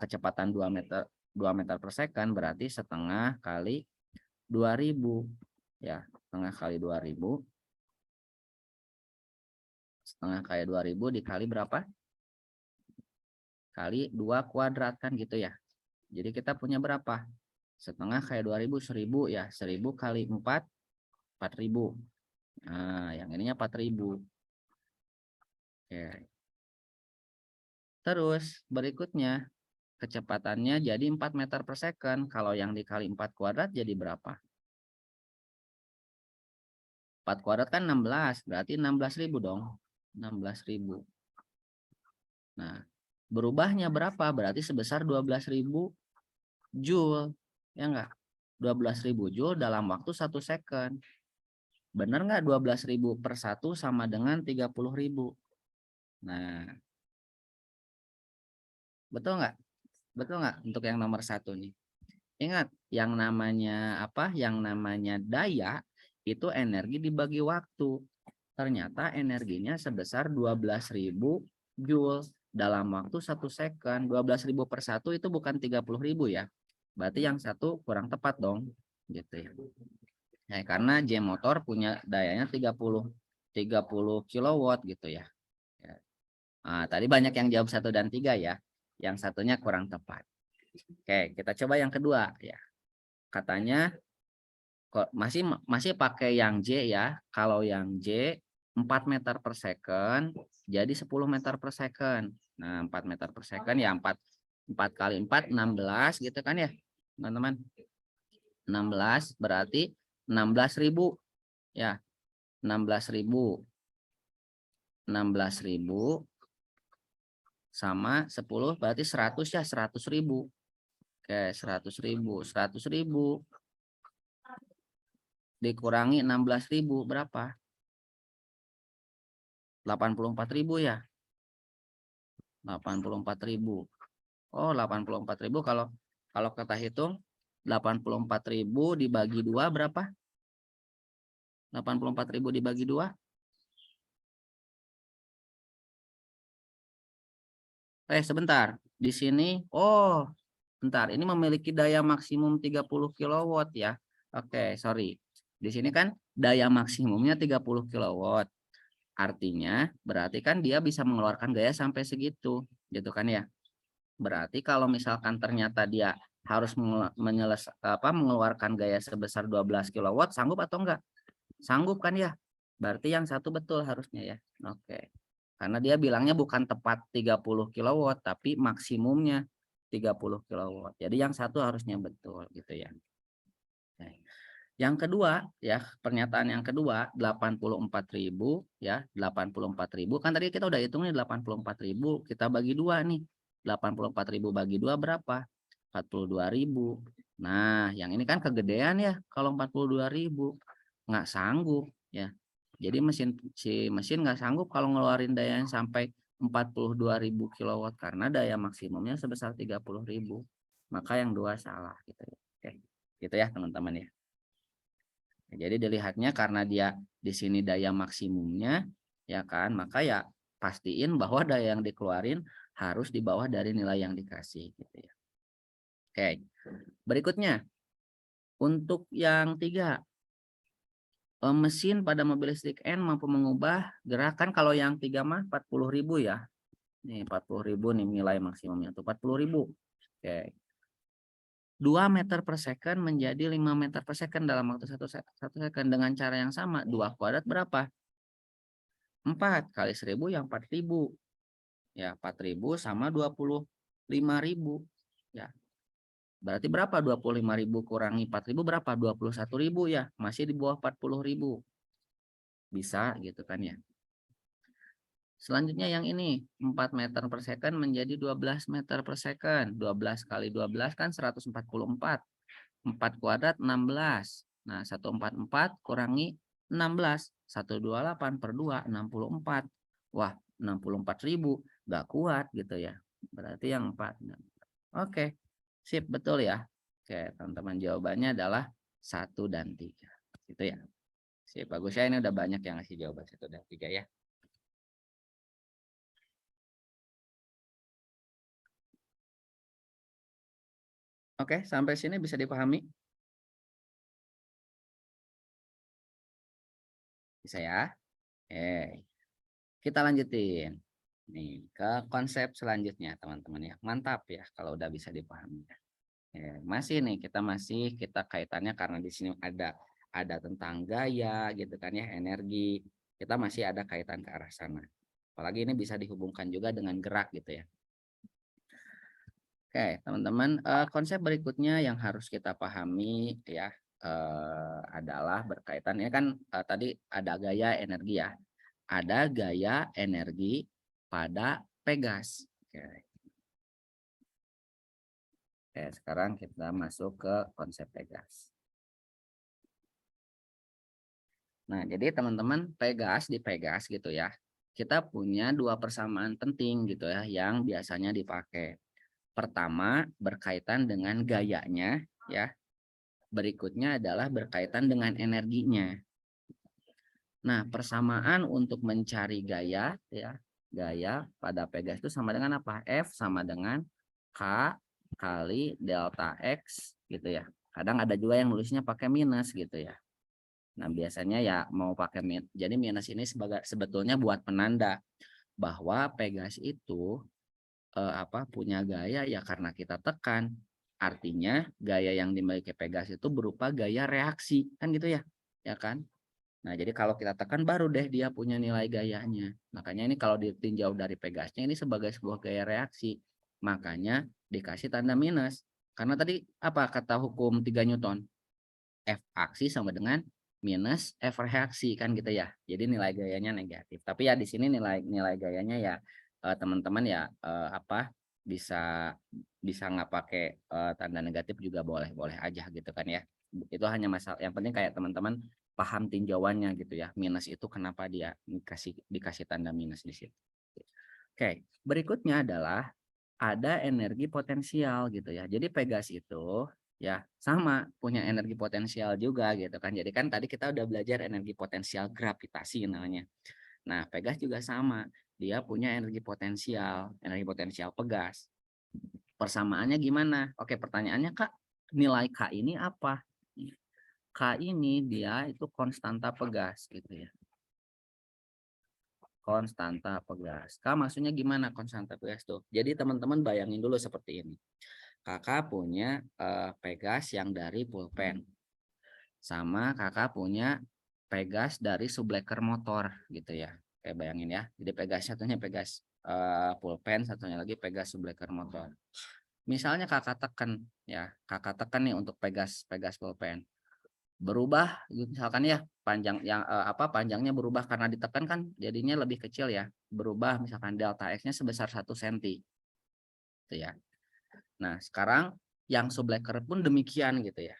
kecepatan 2 meter per second berarti setengah kali 2.000 ya, setengah kali 2.000, setengah kali 2.000 dikali berapa? Kali 2 kuadrat kan gitu ya. Jadi kita punya berapa? Setengah kali 2.000, 1.000 ya. 1.000 kali 4, 4.000. Nah, yang ininya 4.000. Oke. Terus berikutnya kecepatannya jadi 4 meter per second. Kalau yang dikali 4 kuadrat jadi berapa? 4 kuadrat kan 16, berarti 16.000 dong. 16.000. Nah, berubahnya berapa? Berarti sebesar 12.000 joule. Ya enggak? 12.000 joule dalam waktu 1 second. Benar nggak 12.000 per 1 sama dengan 30.000? Nah, betul nggak? Betul nggak untuk yang nomor 1 nih? Ingat, yang namanya apa? Yang namanya daya itu energi dibagi waktu. Ternyata energinya sebesar 12.000 joule dalam waktu 1 second. 12.000 per 1 itu bukan 30.000 ya. Berarti yang satu kurang tepat dong. Gitu ya. Nah, karena J motor punya dayanya 30 kilowatt gitu ya. Nah, tadi banyak yang jawab 1 dan 3 ya. Yang satunya kurang tepat. Oke, kita coba yang kedua ya. Katanya kok masih pakai yang J ya. Kalau yang J 4 meter per second jadi 10 meter per second. Nah, 4 meter per second ya 4 kali 4 16 gitu kan ya, teman-teman. 16 berarti 16.000 ya. 16.000 sama 10 berarti 100 ya, 100.000. Oke, 100.000 dikurangi 16.000 berapa? 84.000 ya. 84.000. Oh, 84.000 kalau kita hitung 84.000 dibagi 2 berapa? 84.000 dibagi 2. Sebentar. Di sini, bentar. Ini memiliki daya maksimum 30 kW ya. Oke, sorry. Di sini kan daya maksimumnya 30 kW. Artinya berarti kan dia bisa mengeluarkan gaya sampai segitu, gitu kan ya. Berarti kalau misalkan ternyata dia harus mengeluarkan gaya sebesar 12 kW, sanggup atau enggak? Sanggup kan ya? Berarti yang satu betul harusnya ya. Oke. Karena dia bilangnya bukan tepat 30 kW, tapi maksimumnya 30 kW. Jadi yang satu harusnya betul gitu ya. Yang kedua ya, pernyataan yang kedua 84.000 ya, 84.000 kan tadi kita udah hitungnya 84.000, kita bagi 2 nih. 84.000 bagi 2 berapa? 42.000. Nah, yang ini kan kegedean ya kalau 42.000. Nggak sanggup ya. Jadi mesin nggak sanggup kalau ngeluarin daya yang sampai 42.000 kW karena daya maksimumnya sebesar 30.000. Maka yang dua salah gitu ya. Oke. Gitu ya teman-teman ya. Jadi dilihatnya karena dia di sini daya maksimumnya ya kan, maka ya pastiin bahwa daya yang dikeluarin harus di bawah dari nilai yang dikasih gitu ya. Oke. Berikutnya untuk yang 3, mesin pada mobil listrik N mampu mengubah gerakan. Kalau yang 3 mah 40.000 ya. Nih 40.000 nih nilai maksimumnya tuh 40.000. Oke. 2 meter per second menjadi 5 meter per second dalam waktu 1 second dengan cara yang sama. 2 kuadrat berapa? 4 kali 1.000 yang 4.000. Ya, 4.000 sama 25.000. Ya. Berarti berapa? 25.000 kurangi 4.000 berapa? 21.000 ya. Masih di bawah 40.000. Bisa gitu kan ya. Selanjutnya yang ini 4 meter per second menjadi 12 meter per second. 12 kali 12 kan 144. 4 kuadrat 16. Nah 144 kurangi 16. 128 per 2 64. Wah 64.000 gak kuat gitu ya. Berarti yang 4. Oke sip betul ya. Oke teman-teman jawabannya adalah 1 dan 3. Gitu ya. Sip bagus ya, ini udah banyak yang ngasih jawaban 1 dan 3 ya. Oke, sampai sini bisa dipahami? Bisa ya? Kita lanjutin. Nih, ke konsep selanjutnya, teman-teman ya. Mantap ya kalau udah bisa dipahami. Masih nih, kita kaitannya karena di sini ada tentang gaya gitu kan ya, energi. Kita masih ada kaitan ke arah sana. Apalagi ini bisa dihubungkan juga dengan gerak gitu ya. Oke, teman-teman, konsep berikutnya yang harus kita pahami ya adalah berkaitan ya kan tadi ada gaya energi ya. Ada gaya energi pada pegas. Oke, sekarang kita masuk ke konsep pegas. Nah, jadi teman-teman di pegas gitu ya. Kita punya 2 persamaan penting gitu ya yang biasanya dipakai. Pertama berkaitan dengan gayanya ya. Berikutnya adalah berkaitan dengan energinya. Nah, persamaan untuk mencari gaya ya. Gaya pada pegas itu sama dengan apa? F sama dengan K kali delta X gitu ya. Kadang ada juga yang nulisnya pakai minus gitu ya. Nah, biasanya ya mau pakai jadi minus ini sebetulnya buat penanda bahwa pegas itu punya gaya ya karena kita tekan. Artinya gaya yang dimiliki pegas itu berupa gaya reaksi kan gitu ya. Ya kan? Nah, jadi kalau kita tekan baru deh dia punya nilai gayanya. Makanya ini kalau ditinjau dari Pegasnya ini sebagai sebuah gaya reaksi. Makanya dikasih tanda minus. Karena tadi apa kata hukum 3 Newton? F aksi sama dengan minus F reaksi kan gitu ya. Jadi nilai gayanya negatif. Tapi ya di sini nilai gayanya ya teman-teman ya apa bisa bisa nggak pakai tanda negatif juga boleh aja gitu kan ya. Itu hanya masalah yang penting kayak teman-teman paham tinjauannya gitu ya. Minus itu kenapa dia dikasih tanda minus di situ. Oke, berikutnya adalah ada energi potensial gitu ya. Jadi Pegas itu ya sama punya energi potensial juga gitu kan. Jadi kan tadi kita udah belajar energi potensial gravitasi namanya. Nah, Pegas juga sama. Dia punya energi potensial Pegas. Persamaannya gimana? Oke, pertanyaannya Kak, nilai K ini apa? K ini dia itu konstanta Pegas gitu ya. Konstanta Pegas. Kak, maksudnya gimana konstanta Pegas tuh? Jadi teman-teman bayangin dulu seperti ini. Kakak punya Pegas yang dari pulpen. Sama kakak punya Pegas dari subleker motor gitu ya. Kayak bayangin ya. Jadi Pegas satunya Pegas pulpen, satunya lagi Pegas subleker motor. Misalnya kakak tekan ya, kakak tekan nih untuk Pegas pulpen. Berubah misalkan ya panjang yang panjangnya berubah karena ditekan kan jadinya lebih kecil ya. Berubah misalkan delta X-nya sebesar 1 cm. Gitu ya. Nah, sekarang yang subleker pun demikian gitu ya.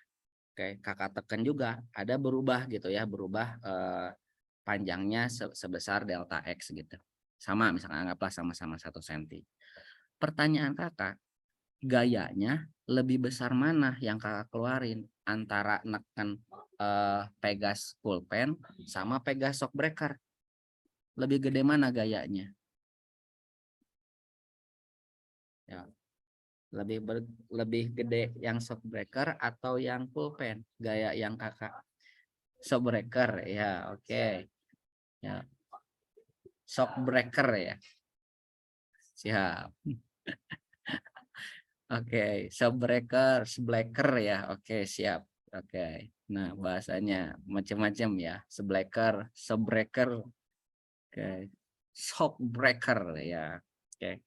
Oke, kakak tekan juga ada berubah gitu ya, berubah panjangnya sebesar delta X gitu. Sama misalkan anggaplah sama-sama 1 cm. Pertanyaan kakak, gayanya lebih besar mana yang kakak keluarin antara neken Pegas pulpen sama Pegas shockbreaker? Lebih gede mana gayanya? Ya, lebih gede yang shockbreaker atau yang pulpen? Gaya yang kakak shockbreaker ya, oke. Ya, shockbreaker ya. Siap. Oke, shockbreaker ya. Oke, siap. Oke. Nah, bahasanya macam-macam ya. Shockbreaker. Oke. Shockbreaker ya. Oke.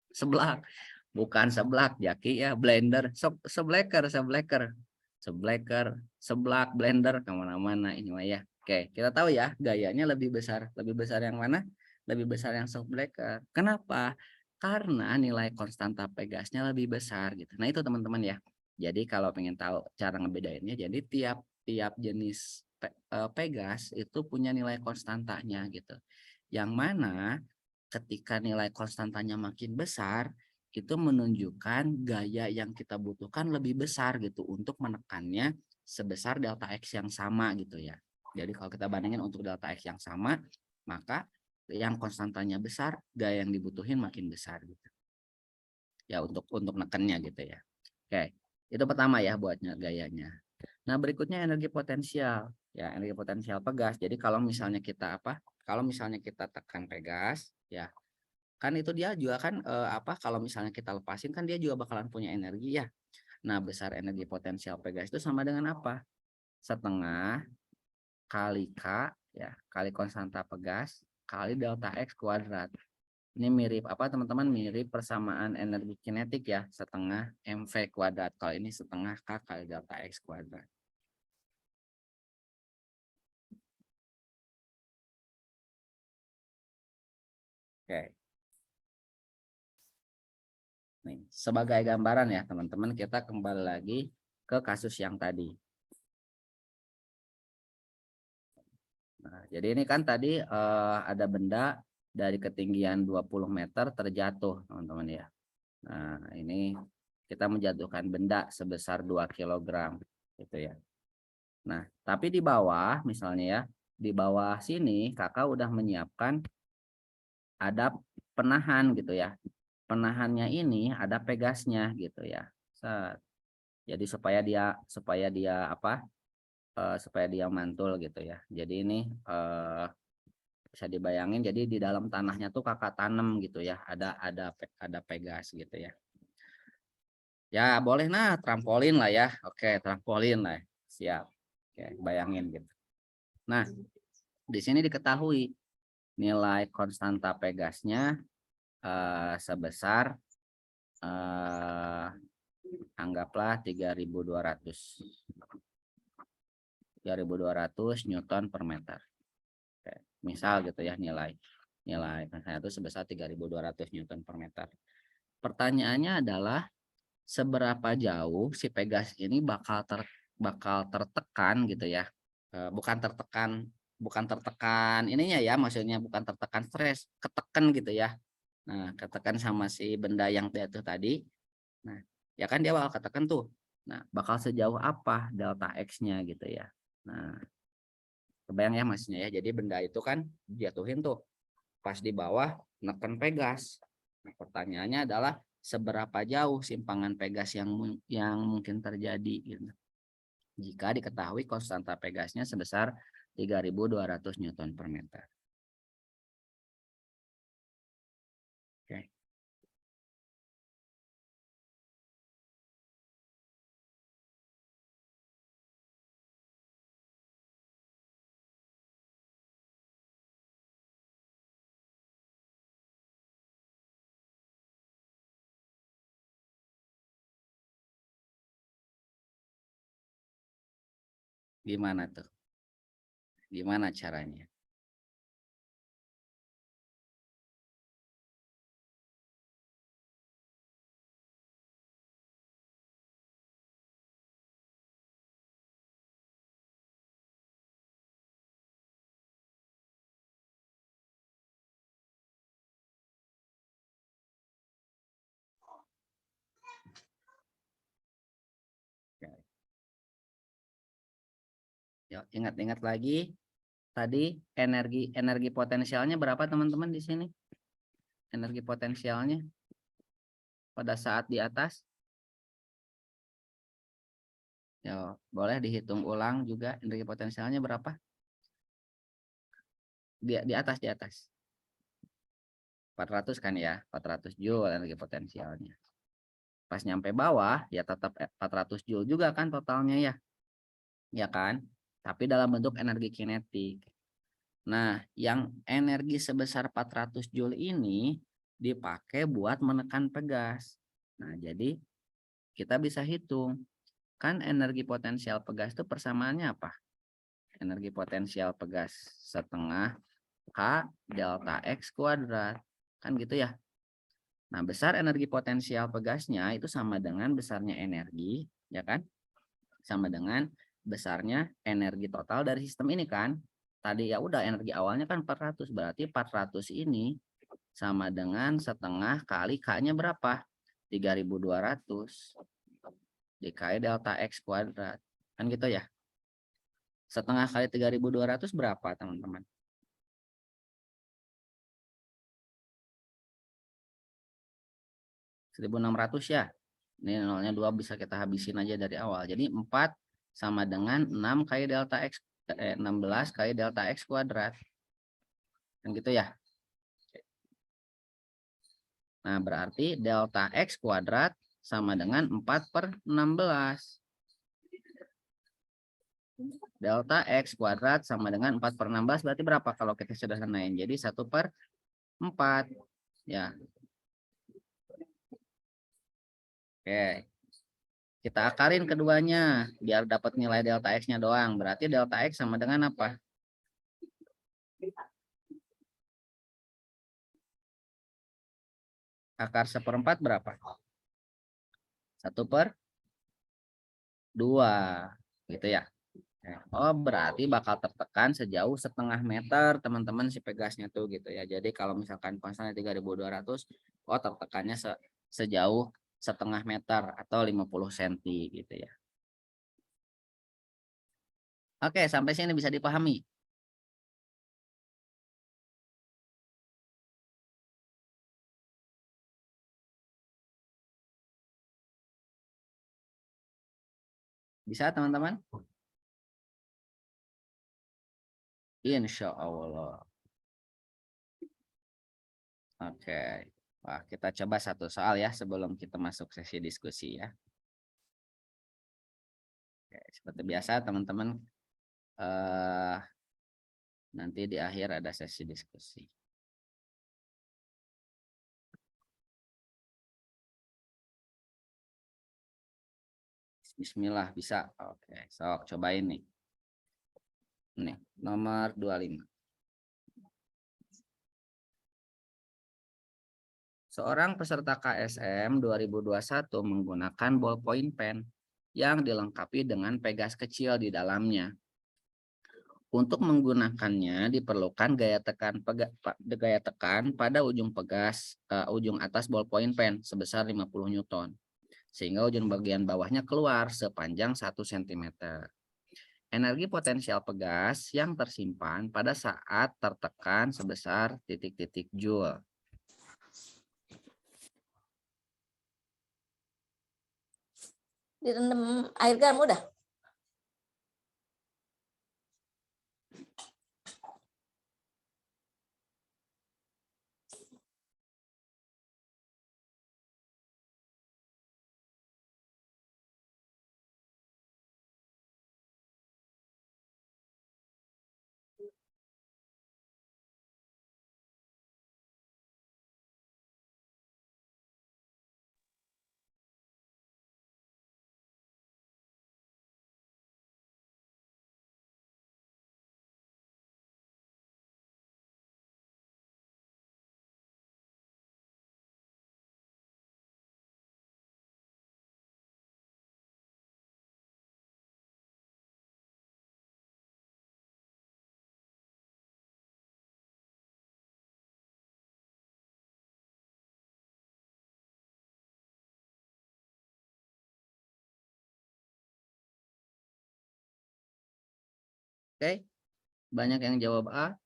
Seblak. Bukan seblak, Jaki ya. Blender. Shockbreaker. Seblak, blender, kemana-mana ini mah ya. Oke, kita tahu ya gayanya lebih besar. Lebih besar yang mana? Lebih besar yang shockbreaker. Kenapa? Karena nilai konstanta Pegasnya lebih besar gitu. Nah itu teman-teman ya. Jadi kalau pengen tahu cara ngebedainnya, jadi tiap jenis Pegas itu punya nilai konstantanya gitu. Yang mana ketika nilai konstantanya makin besar, itu menunjukkan gaya yang kita butuhkan lebih besar gitu untuk menekannya sebesar delta X yang sama gitu ya. Jadi kalau kita bandingin untuk delta X yang sama, maka yang konstantanya besar, gaya yang dibutuhin makin besar gitu. Ya untuk nekannya gitu ya. Oke, itu pertama ya buatnya gayanya. Nah, berikutnya energi potensial. Ya, energi potensial Pegas. Jadi kalau misalnya kita Kalau misalnya kita tekan Pegas, ya kan itu dia juga kan kalau misalnya kita lepasin kan dia juga bakalan punya energi ya. Nah, besar energi potensial Pegas itu sama dengan apa? Setengah kali K ya, kali konstanta Pegas kali delta X kuadrat. Ini mirip teman-teman, mirip persamaan energi kinetik ya, setengah mv kuadrat. Kalau ini setengah K kali delta X kuadrat. Oke. Nih, sebagai gambaran ya teman-teman, kita kembali lagi ke kasus yang tadi. Nah, jadi ini kan tadi ada benda dari ketinggian 20 meter terjatuh teman-teman ya. Nah, ini kita menjatuhkan benda sebesar 2 kg gitu ya. Nah, tapi di bawah misalnya ya, di bawah sini kakak udah menyiapkan ada penahan gitu ya. Penahannya ini ada Pegasnya gitu ya. Jadi supaya dia mantul gitu ya. Jadi ini bisa dibayangin, jadi di dalam tanahnya tuh kakak tanam gitu ya, ada Pegas gitu ya. Ya boleh trampolin lah ya. Oke, trampolin lah. Siap. Oke, bayangin gitu. Nah, di sini diketahui nilai konstanta Pegasnya sebesar anggaplah 3.200 Newton per meter. Oke, misal gitu ya nilai konstanta itu sebesar 3.200 Newton per meter. Pertanyaannya adalah seberapa jauh si Pegas ini bakal tertekan gitu ya. Bukan tertekan ininya ya, maksudnya bukan tertekan stres, ketekan gitu ya. Nah, ketekan sama si benda yang jatuh tadi. Nah, ya kan dia bakal ketekan tuh. Nah, bakal sejauh apa delta X-nya gitu ya. Nah, kebayang ya maksudnya ya. Jadi benda itu kan jatuhin tuh. Pas di bawah neken Pegas. Nah, pertanyaannya adalah seberapa jauh simpangan Pegas yang mungkin terjadi gitu. Jika diketahui konstanta Pegasnya sebesar 3.200 Newton per meter. Oke. Gimana tuh? Gimana caranya? Ya, ya, ingat-ingat lagi tadi energi potensialnya berapa teman-teman di sini? Energi potensialnya pada saat di atas. Ya, boleh dihitung ulang juga energi potensialnya berapa? Di atas 400 kan ya, 400 joule energi potensialnya. Pas nyampe bawah ya tetap 400 joule juga kan totalnya ya. Ya kan? Tapi dalam bentuk energi kinetik. Nah, yang energi sebesar 400 joule ini dipakai buat menekan Pegas. Nah, jadi kita bisa hitung. Kan energi potensial Pegas itu persamaannya apa? Energi potensial Pegas setengah K delta X kuadrat. Kan gitu ya. Nah, besar energi potensial Pegasnya itu sama dengan besarnya energi, ya kan? Sama dengan besarnya energi total dari sistem ini kan. Tadi ya udah energi awalnya kan 400, berarti 400 ini sama dengan setengah kali K-nya berapa? 3.200 dikali delta X kuadrat. Kan gitu ya. Setengah kali 3.200 berapa teman-teman? 1.600 ya. Ini nolnya 2 bisa kita habisin aja dari awal. Jadi 4 sama dengan 6 kali delta X, 16 kali delta X kuadrat. Kan gitu ya. Nah, berarti delta X kuadrat sama dengan 4/16. Delta X kuadrat sama dengan 4/16 berarti berapa kalau kita sederhanain? Jadi 1/4. Ya. Oke. Kita akarin keduanya biar dapat nilai delta X-nya doang. Berarti delta X sama dengan apa? Akar 1/4 berapa? 1/2. Gitu ya. Oh, berarti bakal tertekan sejauh setengah meter teman-teman si Pegasnya tuh gitu ya. Jadi kalau misalkan konstannya 3.200, oh tertekannya sejauh setengah meter atau 50 cm gitu ya. Oke, sampai sini bisa dipahami. Bisa teman-teman? Insya Allah. Oke. Wah, kita coba satu soal ya sebelum kita masuk sesi diskusi ya. Oke, seperti biasa teman-teman Nanti di akhir ada sesi diskusi. Bismillah, bisa. Oke, sok cobain nih. Nih, nomor 25. Seorang peserta KSM 2021 menggunakan ballpoint pen yang dilengkapi dengan pegas kecil di dalamnya. Untuk menggunakannya diperlukan gaya tekan pada ujung ujung atas ballpoint pen sebesar 50 Newton. Sehingga ujung bagian bawahnya keluar sepanjang 1 cm. Energi potensial pegas yang tersimpan pada saat tertekan sebesar titik-titik joule. Direndam air garam udah. Oke, banyak yang jawab A.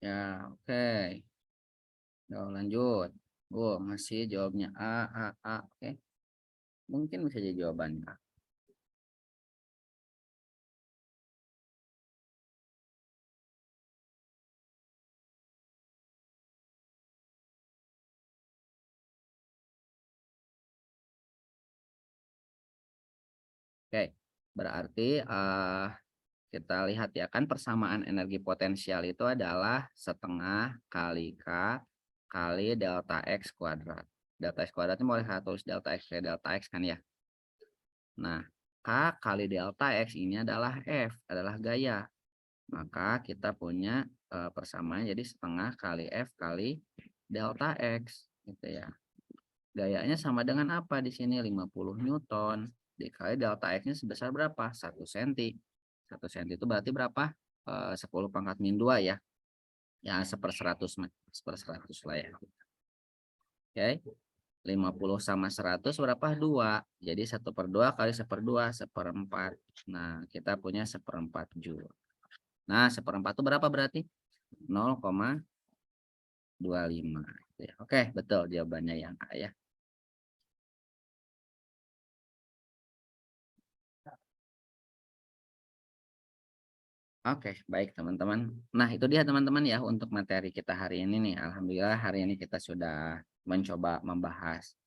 Ya, oke. Lanjut. Masih jawabnya A. Oke. Mungkin bisa jadi jawabannya A. Oke, berarti kita lihat ya kan persamaan energi potensial itu adalah setengah kali K kali delta X kuadrat. Delta X kuadratnya boleh saya tulis delta X kali delta X kan ya. Nah, K kali delta X ini adalah F, adalah gaya. Maka kita punya persamaan jadi setengah kali F kali delta X gitu ya. Gayanya sama dengan apa di sini? 50 Newton. Dikali delta X-nya sebesar berapa? 1 cm. 1 cm itu berarti berapa? 10 pangkat min 2 ya. Ya, 1/100 lah ya. Oke. 50 sama 100 berapa? 2. Jadi 1/2 kali 1/2, 1/4. Nah, kita punya 1/4 joule. Nah, 1/4 itu berapa berarti? 0,25. Oke, betul jawabannya yang A ya. Oke, baik teman-teman. Nah, itu dia teman-teman ya untuk materi kita hari ini nih. Alhamdulillah hari ini kita sudah mencoba membahas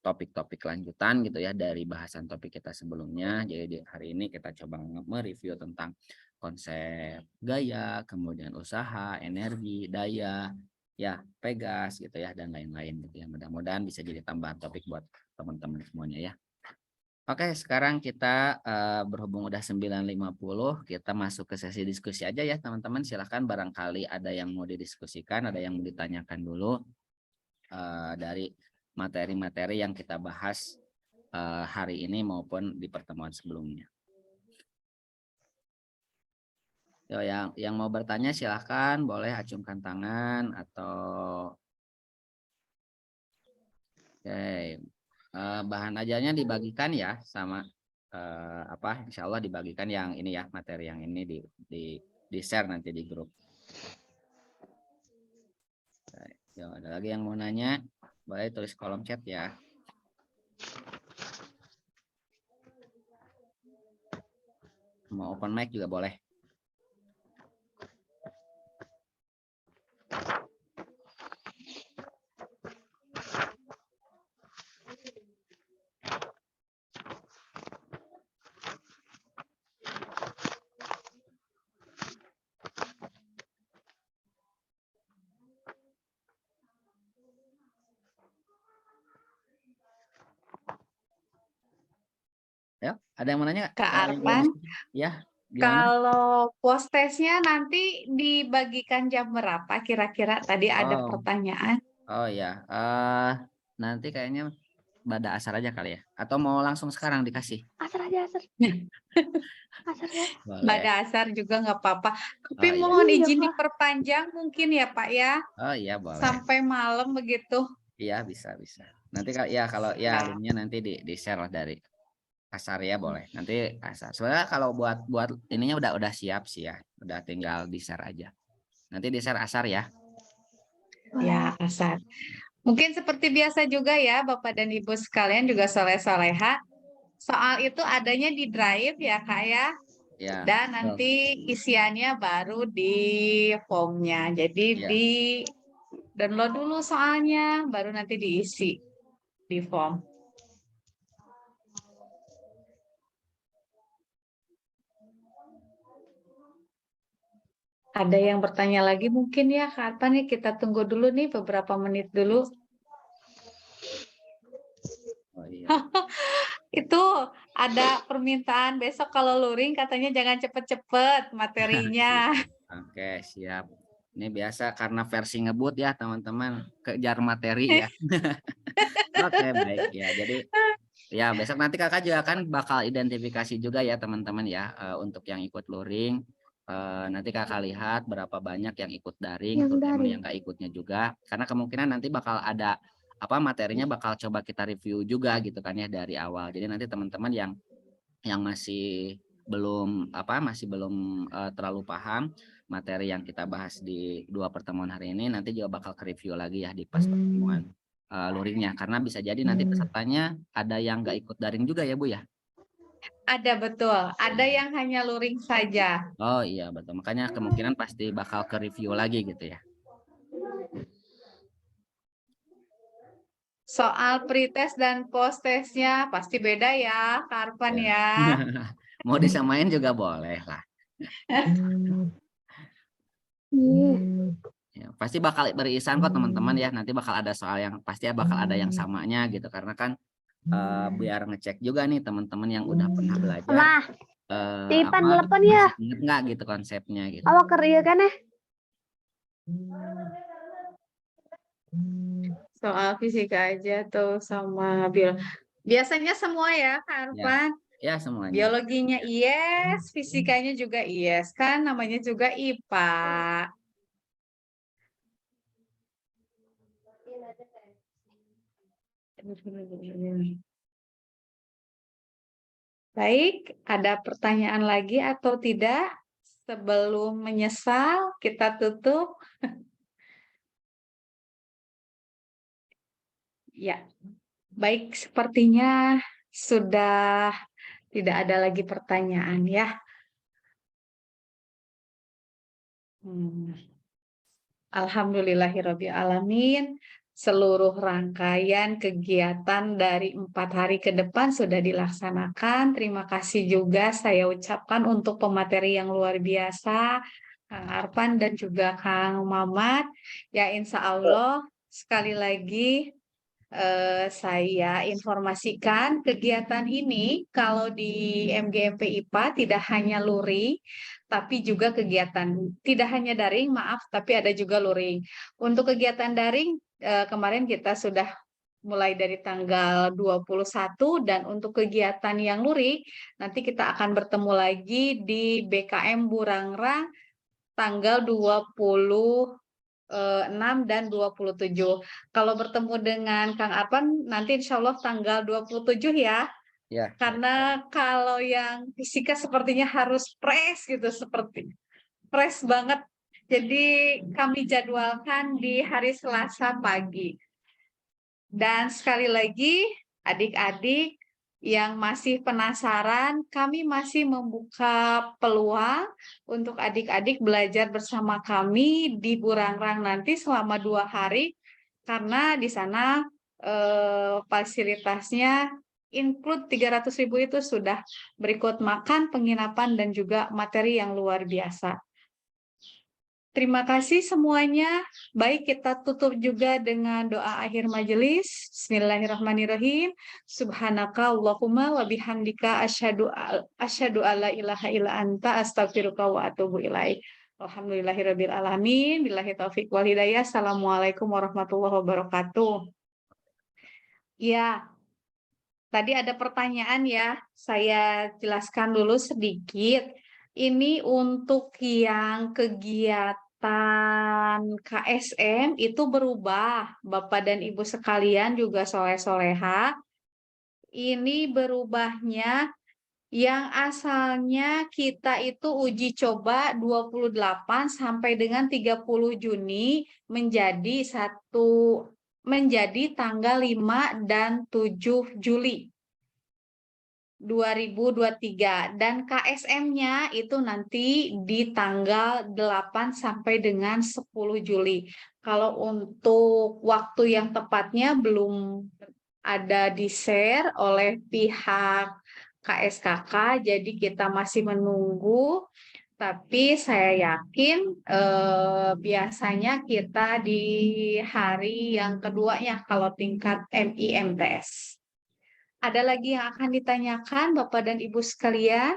topik-topik lanjutan gitu ya dari bahasan topik kita sebelumnya. Jadi hari ini kita coba mereview tentang konsep gaya, kemudian usaha, energi, daya, ya, pegas gitu ya dan lain-lain gitu ya. Mudah-mudahan bisa jadi tambahan topik buat teman-teman semuanya ya. Oke, sekarang kita berhubung udah 9.50, kita masuk ke sesi diskusi aja ya teman-teman. Silahkan barangkali ada yang mau didiskusikan, ada yang mau ditanyakan dulu dari materi-materi yang kita bahas hari ini maupun di pertemuan sebelumnya. Yo, yang mau bertanya silahkan, boleh acungkan tangan atau oke. Bahan ajarnya dibagikan ya sama Insya Allah dibagikan yang ini ya, materi yang ini di share nanti di grup. Yo, ada lagi yang mau nanya, boleh tulis kolom chat ya. Mau open mic juga boleh. Ada yang mau nanya? Kak Yang belum Arfan, ya, gimana? kalau postesnya nanti dibagikan jam berapa kira-kira? Tadi ada Oh, pertanyaan. oh ya. Nanti kayaknya pada asar aja kali ya. Atau mau langsung sekarang dikasih? Asar aja, asar. Asar ya. Boleh. Pada asar juga nggak apa-apa. Tapi Oh iya. mohon Iya, izin Pak. diperpanjang mungkin ya Pak ya, Oh iya boleh. sampai malam begitu. Iya bisa. Nanti ya kalau ya Ya. linknya nanti di share lah dari asar ya boleh. Nanti asar. Sebenarnya kalau buat ininya udah siap sih ya. Udah tinggal di share aja. Nanti di share asar ya. Ya, asar. Mungkin seperti biasa juga ya, Bapak dan Ibu sekalian juga soleh-soleha. Soal itu adanya di Drive ya, Kak ya. Ya. Dan Betul. nanti isiannya baru di formnya. Jadi Ya. di download dulu soalnya, baru nanti diisi di form. Ada yang bertanya lagi mungkin ya, kapan nih kita tunggu dulu nih beberapa menit dulu. Oh iya. Itu ada permintaan besok kalau luring katanya jangan cepet-cepet materinya. Oke, siap. Ini biasa karena versi ngebut ya, teman-teman. Kejar materi ya. Oke, baik ya. Jadi ya besok nanti kakak juga kan bakal identifikasi juga ya teman-teman ya untuk yang ikut luring. Nanti kakak lihat berapa banyak yang ikut daring, Yang terutama daring. yang nggak ikutnya juga. Karena kemungkinan nanti bakal ada apa materinya bakal coba kita review juga gitu kan ya dari awal. Jadi nanti teman-teman yang masih belum terlalu paham materi yang kita bahas di 2 pertemuan hari ini, nanti juga bakal ke review lagi ya di pas pertemuan luringnya, karena bisa jadi nanti pesertanya ada yang nggak ikut daring juga ya Bu ya. Ada betul, ada yang hanya luring saja. Oh iya betul, makanya kemungkinan pasti bakal ke review lagi gitu ya. Soal pretest dan post-testnya pasti beda ya, Kak Arfan Ya. ya. Mau disamain juga boleh lah. Ya, pasti bakal beririsan kok teman-teman ya. Nanti bakal ada soal yang pasti bakal ada yang samanya gitu, karena kan biar ngecek juga nih teman-teman yang udah pernah belajar Mah, Tipan apa telepon ya. masih inget nggak gitu konsepnya gitu. Awak kerja kan ya? Soal fisika aja tuh sama biasanya semua ya, Kak Ya, Arfan. ya semuanya. Biologinya IS, fisikanya juga IS, kan namanya juga IPA. Baik, ada pertanyaan lagi atau tidak? Sebelum menyesal, kita tutup. Ya, baik, sepertinya sudah tidak ada lagi pertanyaan ya. Alhamdulillahirabbil alamin. Seluruh rangkaian kegiatan dari 4 hari ke depan sudah dilaksanakan. Terima kasih juga saya ucapkan untuk pemateri yang luar biasa, Kang Arfan dan juga Kang Mamat. Ya, insya Allah sekali lagi saya informasikan kegiatan ini kalau di MGMP IPA tidak hanya luring, tapi juga kegiatan tidak hanya daring, maaf, tapi ada juga luring. Untuk kegiatan daring kemarin kita sudah mulai dari tanggal 21 dan untuk kegiatan yang luring nanti kita akan bertemu lagi di BKM Burangrang tanggal 26 dan 27. Kalau bertemu dengan Kang Arfan nanti insya Allah tanggal 27 ya. Ya. Karena kalau yang fisika sepertinya harus press gitu, seperti press banget. Jadi kami jadwalkan di hari Selasa pagi. Dan sekali lagi adik-adik yang masih penasaran, kami masih membuka peluang untuk adik-adik belajar bersama kami di Burangrang nanti selama 2 hari, karena di sana fasilitasnya include 300.000 itu sudah berikut makan, penginapan, dan juga materi yang luar biasa. Terima kasih semuanya. Baik, kita tutup juga dengan doa akhir majelis. Bismillahirrahmanirrahim. Subhanaka Allahumma wa bihamdika asyhadu alla ilaha illa anta astaghfiruka wa atubu ilaik. Alhamdulillahirabbil alamin. Billahi taufik wal hidayah. Assalamualaikum warahmatullahi wabarakatuh. Ya, tadi ada pertanyaan ya. Saya jelaskan dulu sedikit. Ini untuk yang kegiatan KSM itu berubah, Bapak dan Ibu sekalian juga soleh-soleha. Ini berubahnya yang asalnya kita itu uji coba 28 sampai dengan 30 Juni menjadi tanggal 5 dan 7 Juli 2023 dan KSM-nya itu nanti di tanggal 8 sampai dengan 10 Juli. Kalau untuk waktu yang tepatnya belum ada di-share oleh pihak KSKK, jadi kita masih menunggu. Tapi saya yakin biasanya kita di hari yang keduanya kalau tingkat MIMTS. Ada lagi yang akan ditanyakan Bapak dan Ibu sekalian?